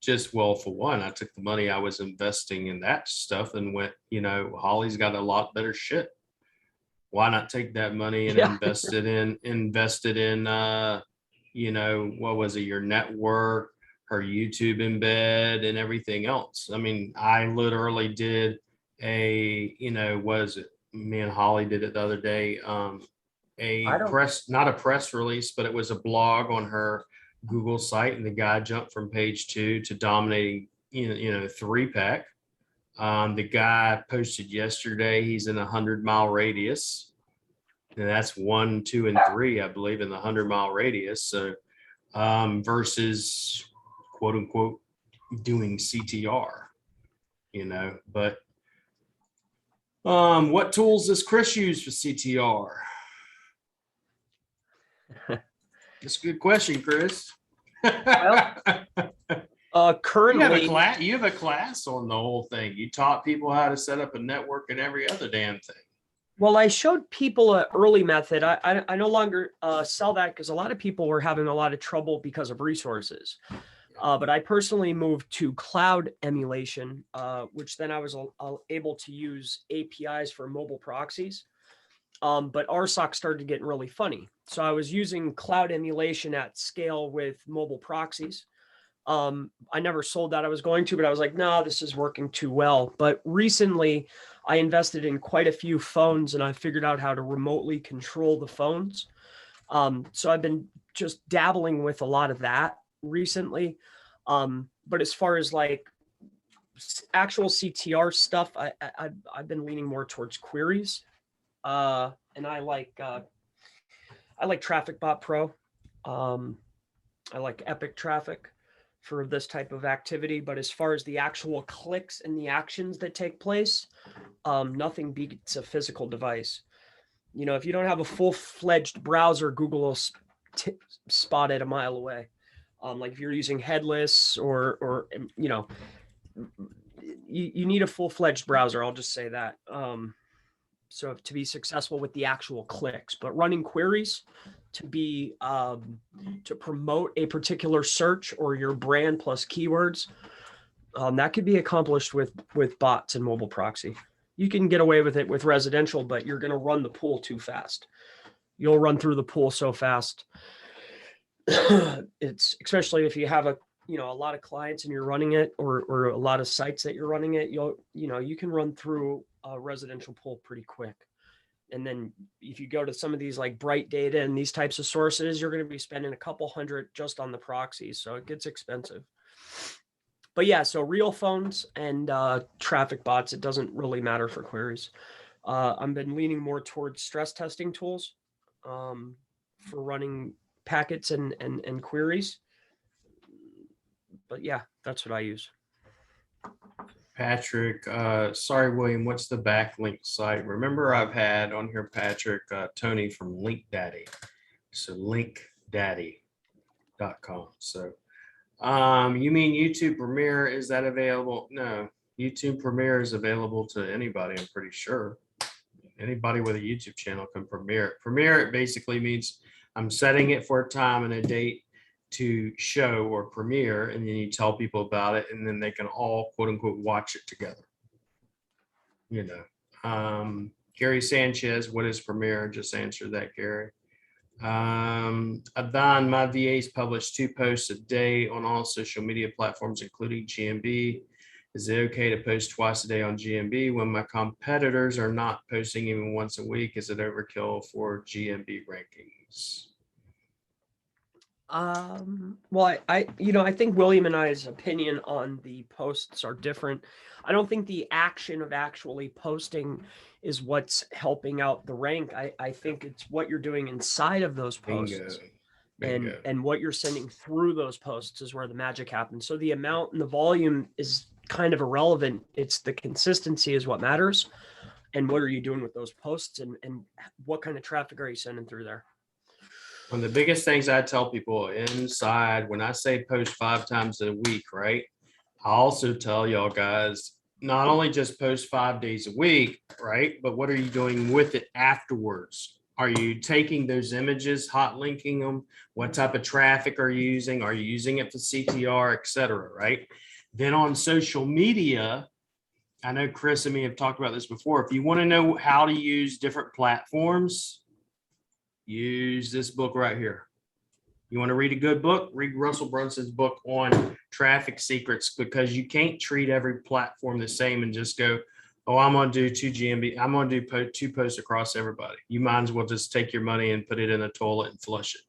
Just, well, for one, I took the money I was investing in that stuff and went, Holly's got a lot better shit. Why not take that money and invest it in what was it, your network, her YouTube embed and everything else. I mean, I literally did me and Holly did it the other day, not a press release, but it was a blog on her Google site, and the guy jumped from page 2 to dominating 3-pack. The guy posted yesterday, he's in 100-mile radius, and that's 1, 2, and 3, I believe, in the 100-mile radius. So versus quote unquote doing CTR, but what tools does Chris use for CTR? That's a good question, Chris. Currently, you have a class on the whole thing. You taught people how to set up a network and every other damn thing. well, I showed people an early method. I no longer sell that because a lot of people were having a lot of trouble because of resources. But I personally moved to cloud emulation, which then I was able to use APIs for mobile proxies. But RSOC started getting really funny. So I was using cloud emulation at scale with mobile proxies. I never sold that I was going to, but I was like, no, this is working too well. But recently I invested in quite a few phones and I figured out how to remotely control the phones. So I've been just dabbling with a lot of that recently. But as far as like actual CTR stuff, I've been leaning more towards queries. And I like TrafficBot Pro. I like Epic Traffic for this type of activity. But as far as the actual clicks and the actions that take place, nothing beats a physical device. You know, if you don't have a full-fledged browser, Google will spot it a mile away. Like if you're using headless or you know, you need a full-fledged browser. I'll just say that. So to be successful with the actual clicks, but running queries to be to promote a particular search or your brand plus keywords, that could be accomplished with bots and mobile proxy. You can get away with it with residential, but you're going to run the pool too fast. You'll run through the pool so fast. It's especially if you have a lot of clients and you're running it, or a lot of sites that you're running it, you can run through a residential pool pretty quick. And then if you go to some of these like Bright Data and these types of sources, you're going to be spending a couple hundred just on the proxies. So it gets expensive. But yeah, so real phones and traffic bots, it doesn't really matter for queries. I've been leaning more towards stress testing tools for running packets and queries. But yeah, that's what I use. Patrick, sorry, William, what's the backlink site? Remember, I've had on here, Patrick, Tony from Link Daddy. So linkdaddy.com. So you mean YouTube Premiere, is that available? No, YouTube Premiere is available to anybody, I'm pretty sure. Anybody with a YouTube channel can premiere it. Premiere it basically means I'm setting it for a time and a date to show or premiere, and then you tell people about it, and then they can all quote unquote watch it together. You know, Gary Sanchez, what is Premiere? Just answer that, Gary. Adhan, my VAs publish 2 posts a day on all social media platforms, including GMB. Is it okay to post twice a day on GMB when my competitors are not posting even once a week? Is it overkill for GMB rankings? Well, I think William and I's opinion on the posts are different. I don't think the action of actually posting is what's helping out the rank. I think it's what you're doing inside of those posts. Bingo. And what you're sending through those posts is where the magic happens. So the amount and the volume is kind of irrelevant. It's the consistency is what matters. And what are you doing with those posts, and what kind of traffic are you sending through there? One of the biggest things I tell people inside, when I say post 5 times a week, right? I also tell y'all guys, not only just post 5 days a week, right? But what are you doing with it afterwards? Are you taking those images, hot linking them? What type of traffic are you using? Are you using it for CTR, et cetera, right? Then on social media, I know Chris and me have talked about this before. If you want to know how to use different platforms, use this book right here. You want to read a good book? Read Russell Brunson's book on traffic secrets, because you can't treat every platform the same and just go, oh, I'm going to do 2 GMB. I'm going to do 2 posts across everybody. You might as well just take your money and put it in the toilet and flush it.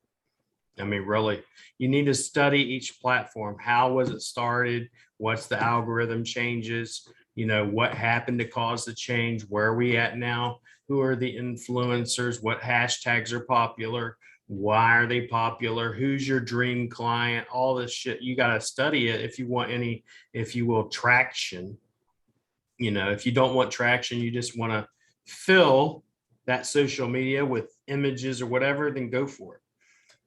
I mean, really, you need to study each platform. How was it started? What's the algorithm changes? You know, what happened to cause the change? Where are we at now? Who are the influencers? What hashtags are popular? Why are they popular? Who's your dream client? All this shit. You got to study it if you want any, if you will, traction. You know, if you don't want traction, you just want to fill that social media with images or whatever, then go for it.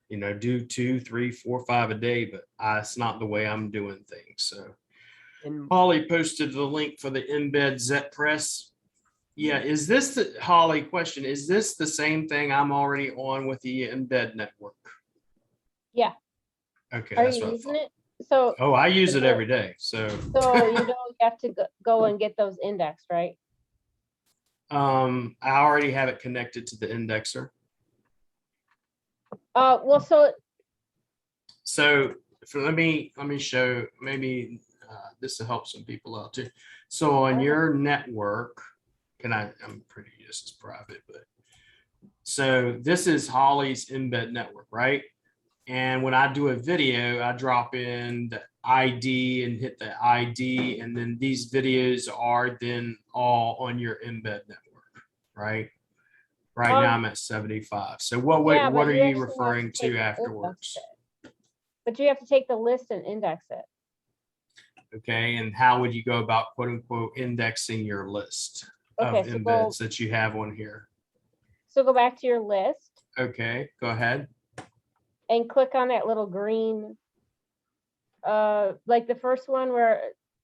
You know, do 2, 3, 4, 5 a day, but it's not the way I'm doing things. So Holly posted the link for the embed ZPress. Yeah, is this the Holly question? Is this the same thing I'm already on with the embed network? Yeah. Okay. Are That's you what using it? So Oh, I use it every day. So you don't have to go and get those indexed, right? I already have it connected to the indexer. Well, Let me show, maybe this will help some people out too. So on your network, I'm pretty, this is private, but so this is Holly's embed network, right? And when I do a video, I drop in the ID and hit the ID, and then these videos are then all on your embed network, right? Right now I'm at 75. So what are you referring to afterwards? But you have to take the list and index it. Okay, and how would you go about quote unquote indexing your list of Okay, so embeds that you have on here? So go back to your list Okay, go ahead. and click on that little green, like the first one where,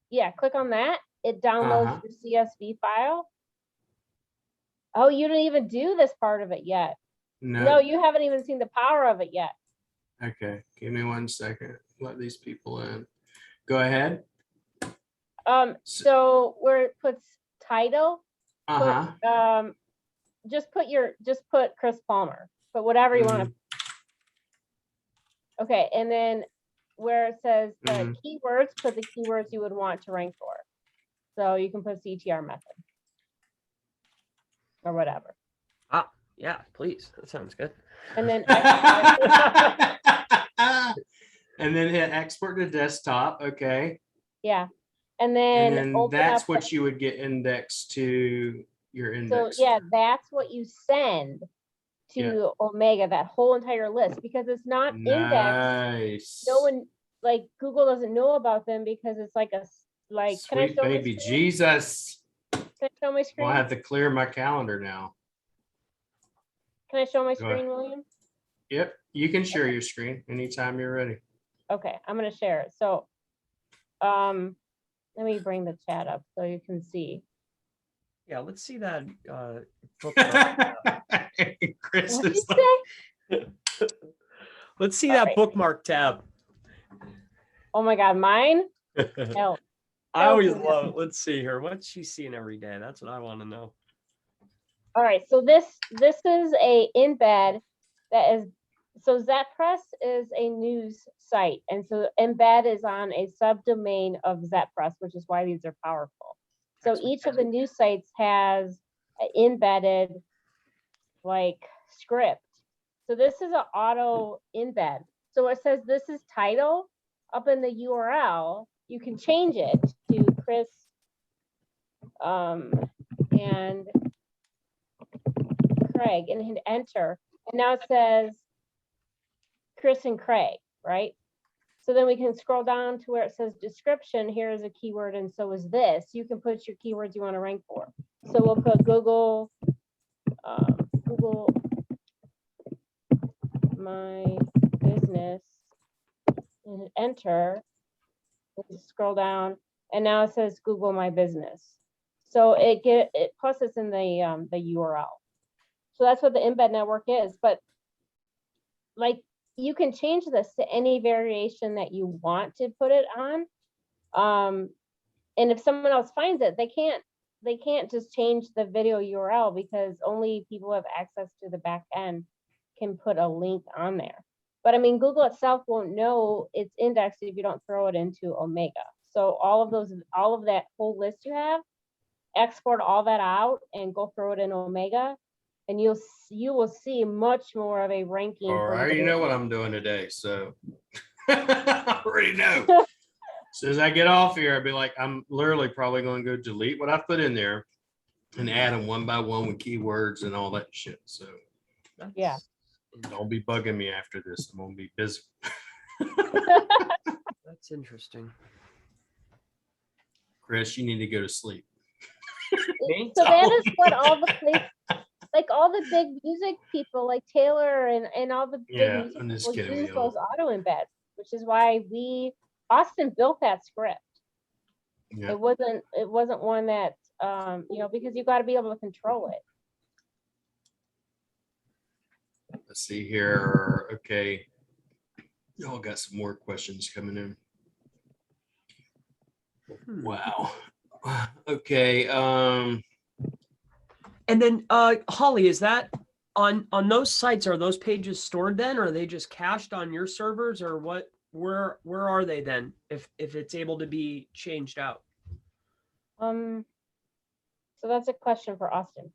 yeah, click on that. It downloads your CSV file. Oh, you didn't even do this part of it yet. No, you haven't even seen the power of it yet. Okay, give me 1 second. Let these people in. Go ahead. So where it puts title, Uh-huh. just put Chris Palmer, but whatever you want to. Okay, and then where it says keywords, put the keywords you would want to rank for. So you can put CTR method or whatever. Ah, yeah, please. That sounds good. And then and then hit export to desktop. Okay. Yeah. And then that's what you would get indexed to your index. So yeah, that's what you send to Omega, that whole entire list, because it's not indexed. No one, like Google doesn't know about them because it's like Sweet can I show baby Jesus. Can I show my screen? I'll have to clear my calendar now. Can I show my screen, William? Yep, you can share your screen anytime you're ready. Okay, I'm gonna share it. So let me bring the chat up so you can see. Yeah, let's see that Chris What is let's see that bookmark tab. Oh my god, mine? No. I always love it. Let's see here. What's she seeing every day? That's what I want to know. All right, so this is a embed that is, so ZetPress is a news site, and so embed is on a subdomain of ZetPress, which is why these are powerful. So each of the news sites has an embedded like script. So this is an auto embed. So it says this is title up in the URL. You can change it to Chris and Craig and hit enter. And now it says Chris and Craig, right? So then we can scroll down to where it says description. Here is a keyword, and so is this. You can put your keywords you want to rank for. So we'll put Google, Google my business, and enter. We'll scroll down, and now it says Google my business. So it plus it's in the URL. So that's what the embed network is. But like, you can change this to any variation that you want to put it on. And if someone else finds it, they can't just change the video URL, because only people who have access to the back end can put a link on there. But I mean, Google itself won't know it's indexed if you don't throw it into Omega. So all of that whole list you have, export all that out and go throw it in Omega, and you will see much more of a ranking. I already know what I'm doing today, so I already know. As soon as I get off here, I'll be like, I'm literally probably going to go delete what I put in there and add them one by one with keywords and all that shit. So yeah, don't be bugging me after this. I'm gonna be busy. That's interesting. Chris, you need to go to sleep. So that is what all the places, like all the big music people like Taylor and all the big music people use those auto embeds, which is why Austin built that script. Yeah. It wasn't one that because you got to be able to control it. Let's see here. Okay. Y'all got some more questions coming in. Wow. Okay. And then Holly, is that on those sites, are those pages stored then, or are they just cached on your servers, or what? Where are they then if it's able to be changed out? So that's a question for Austin.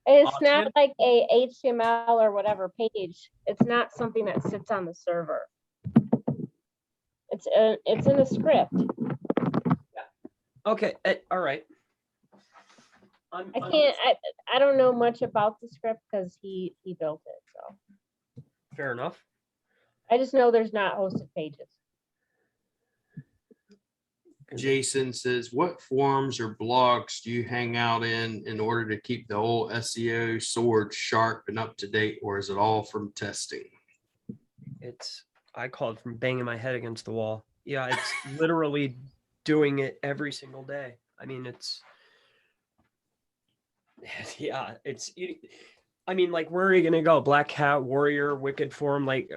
It's not like a HTML or whatever page. It's not something that sits on the server. It's in a script. Okay. All right. I don't know much about the script because he built it. So fair enough. I just know there's not hosted pages. Jason says, what forums or blogs do you hang out in order to keep the whole SEO sword sharp and up to date, or is it all from testing? I call it from banging my head against the wall. Yeah, it's literally doing it every single day. I mean, I mean, like, where are you gonna go? Black Hat, Warrior, Wicked Forum, like,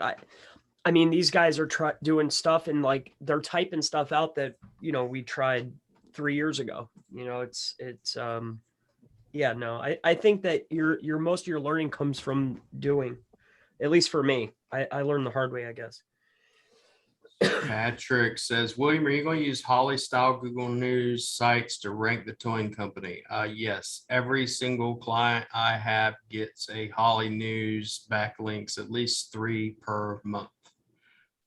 I mean, these guys are doing stuff and like they're typing stuff out that, you know, we tried 3 years ago. You know, yeah, no, I think that your most of your learning comes from doing, at least for me. I learned the hard way, I guess. Patrick says, William, are you going to use Holly style Google News sites to rank the towing company? Yes, every single client I have gets a Holly News backlinks, at least 3 per month.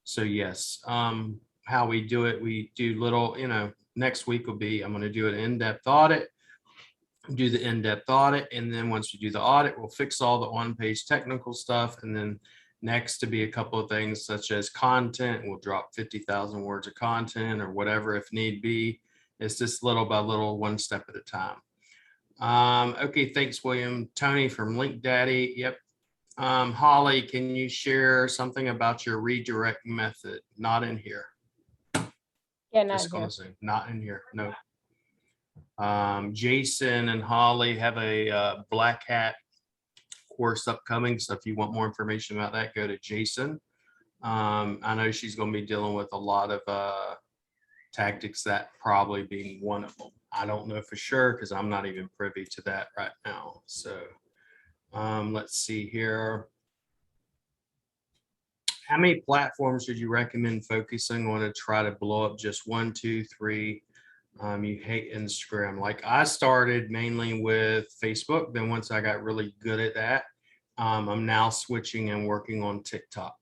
So yes, how we do it, we do little, you know, next week will be, I'm going to do an in-depth audit, do the in-depth audit. And then once we do the audit, we'll fix all the on-page technical stuff. And then next to be a couple of things such as content, we'll drop 50,000 words of content or whatever, if need be. It's just little by little, one step at a time. Okay. Thanks, William. Tony from Link Daddy. Yep. Holly, can you share something about your redirect method? Not in here. Yeah, not Just here. gonna say, not in here. No. Jason and Holly have a Black Hat course upcoming. So if you want more information about that, go to Jason. I know she's going to be dealing with a lot of tactics, that probably being one of them. I don't know for sure because I'm not even privy to that right now. So let's see here. How many platforms would you recommend focusing on to try to blow up? Just 1, 2, 3? You hate Instagram. Like, I started mainly with Facebook. Then once I got really good at that, I'm now switching and working on TikTok,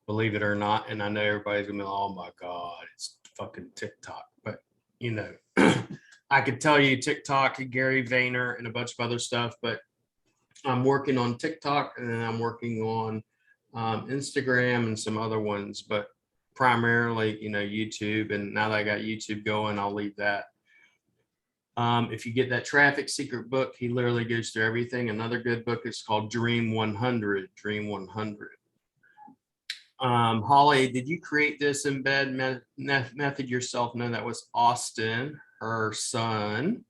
believe it or not. And I know everybody's gonna be like, oh my God, it's fucking TikTok. But you know, I could tell you TikTok, Gary Vayner, and a bunch of other stuff, but I'm working on TikTok and then I'm working on Instagram and some other ones, but primarily, you know, YouTube. And now that I got YouTube going, I'll leave that. If you get that traffic secret book, he literally goes through everything. Another good book is called Dream 100. Dream 100. Holly, did you create this embed method yourself? No, that was Austin, her son.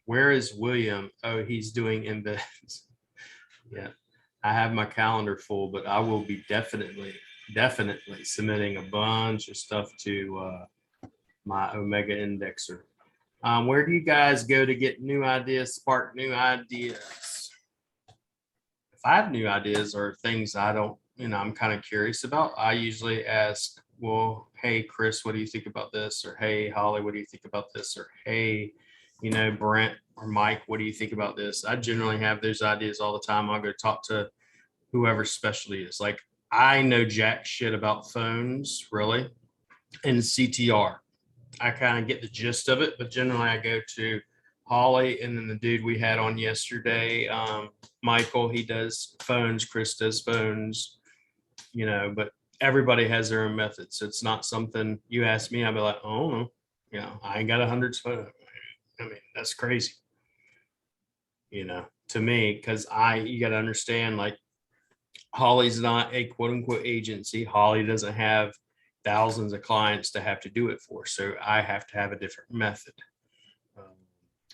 Where is William? Oh, he's doing embeds. Yeah, I have my calendar full, but I will be definitely submitting a bunch of stuff to my Omega indexer. Where do you guys go to get new ideas, spark new ideas? If I have new ideas or things I don't, you know, I'm kind of curious about, I usually ask, well, hey, Chris, what do you think about this? Or, hey, Holly, what do you think about this? Or, hey, you know, Brent or Mike, what do you think about this? I generally have those ideas all the time. I'll go talk to whoever specialty is. Like, I know jack shit about phones, really, and CTR. I kind of get the gist of it, but generally I go to Holly and then the dude we had on yesterday, Michael, he does phones, Chris does phones, you know, but everybody has their own method. So it's not something you ask me, I'll be like, oh, no, you know, I ain't got 100 photos. I mean, that's crazy, you know, to me, because you got to understand, like, Holly's not a quote unquote agency. Holly doesn't have thousands of clients to have to do it for. So I have to have a different method.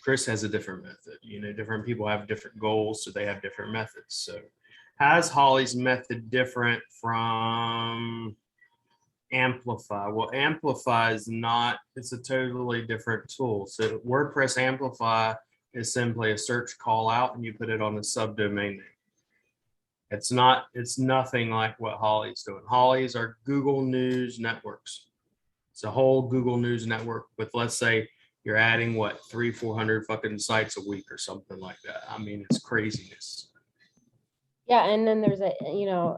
Chris has a different method. You know, different people have different goals, so they have different methods. So how's Holly's method different from Amplify? Well, Amplify is not, it's a totally different tool. So WordPress Amplify is simply a search call out and you put it on a subdomain name. It's nothing like what Holly's doing. Holly's are Google News networks. It's a whole Google News network with, let's say, you're adding what, 300-400 fucking sites a week or something like that. I mean, it's craziness. Yeah, and then there's you know,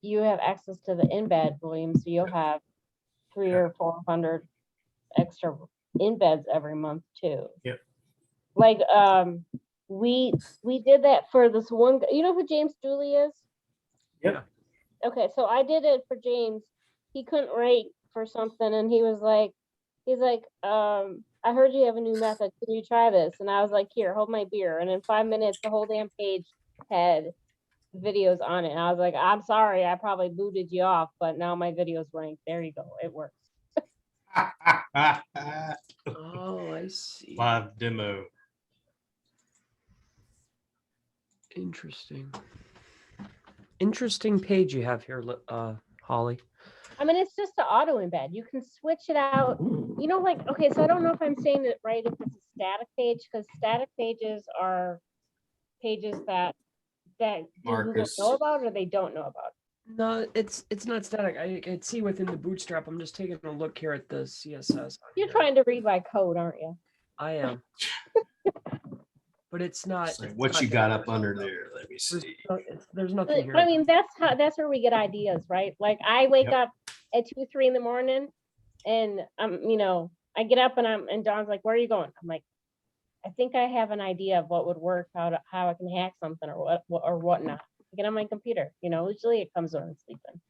you have access to the embed, William, so you'll have 300 or 400 extra embeds every month too. Yep. Like we did that for this one. You know who James Dooley is? Yep. Okay, so I did it for James. He couldn't rate for something, and he's like, I heard you have a new method. Can you try this? And I was like, here, hold my beer. And in 5 minutes, the whole damn page had videos on it. And I was like, I'm sorry, I probably booted you off, but now my video's ranked. There you go. It works. Oh, I see. Live demo. Interesting page you have here, Holly. I mean, it's just the auto embed. You can switch it out. You know, like, okay, so I don't know if I'm saying it right if it's a static page, because static pages are pages that users Marcus. know about or they don't know about. No, it's not static. I can see within the bootstrap. I'm just taking a look here at the CSS. on You're here. trying to read my code, aren't you? I am. But it's not. It's like, it's what not you got there. up under there? Let me There's, see. there's nothing here. But I mean, that's where we get ideas, right? Like I wake Yep. up at 2, 3 in the morning, and I get up and Dawn's like, "Where are you going?" I'm like, "I think I have an idea of what would work, how I can hack something or whatnot." I get on my computer. Usually it comes when I'm sleeping.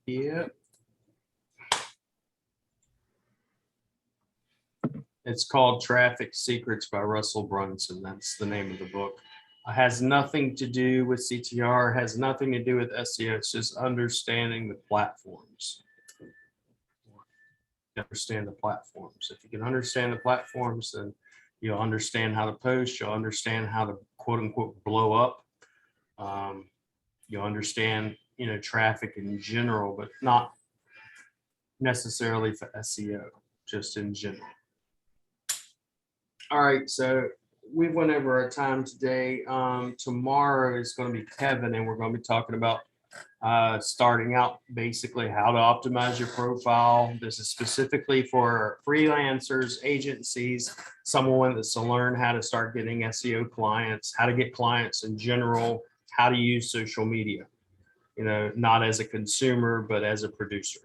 Yep. It's called Traffic Secrets by Russell Brunson. That's the name of the book. It has nothing to do with CTR, has nothing to do with SEO. It's just understanding the platforms. Understand the platforms. If you can understand the platforms, then you'll understand how to post. You'll understand how to quote unquote blow up. You'll understand, traffic in general, but not necessarily for SEO, just in general. All right, so we went over our time today. Tomorrow is going to be Kevin, and we're going to be talking about starting out basically how to optimize your profile. This is specifically for freelancers, agencies, someone that's to learn how to start getting SEO clients, how to get clients in general, how to use social media, not as a consumer, but as a producer.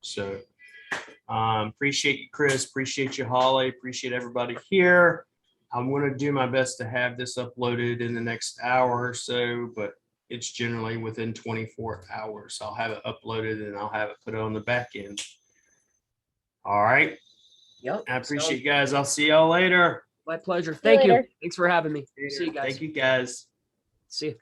So appreciate you, Chris. Appreciate you, Holly. Appreciate everybody here. I'm going to do my best to have this uploaded in the next hour or so, but it's generally within 24 hours. I'll have it uploaded and I'll have it put on the back end. All right. Yep. I appreciate you guys. I'll see y'all later. My pleasure. you Thank you. later. Thanks for having me. See you guys. Thank you guys. See you.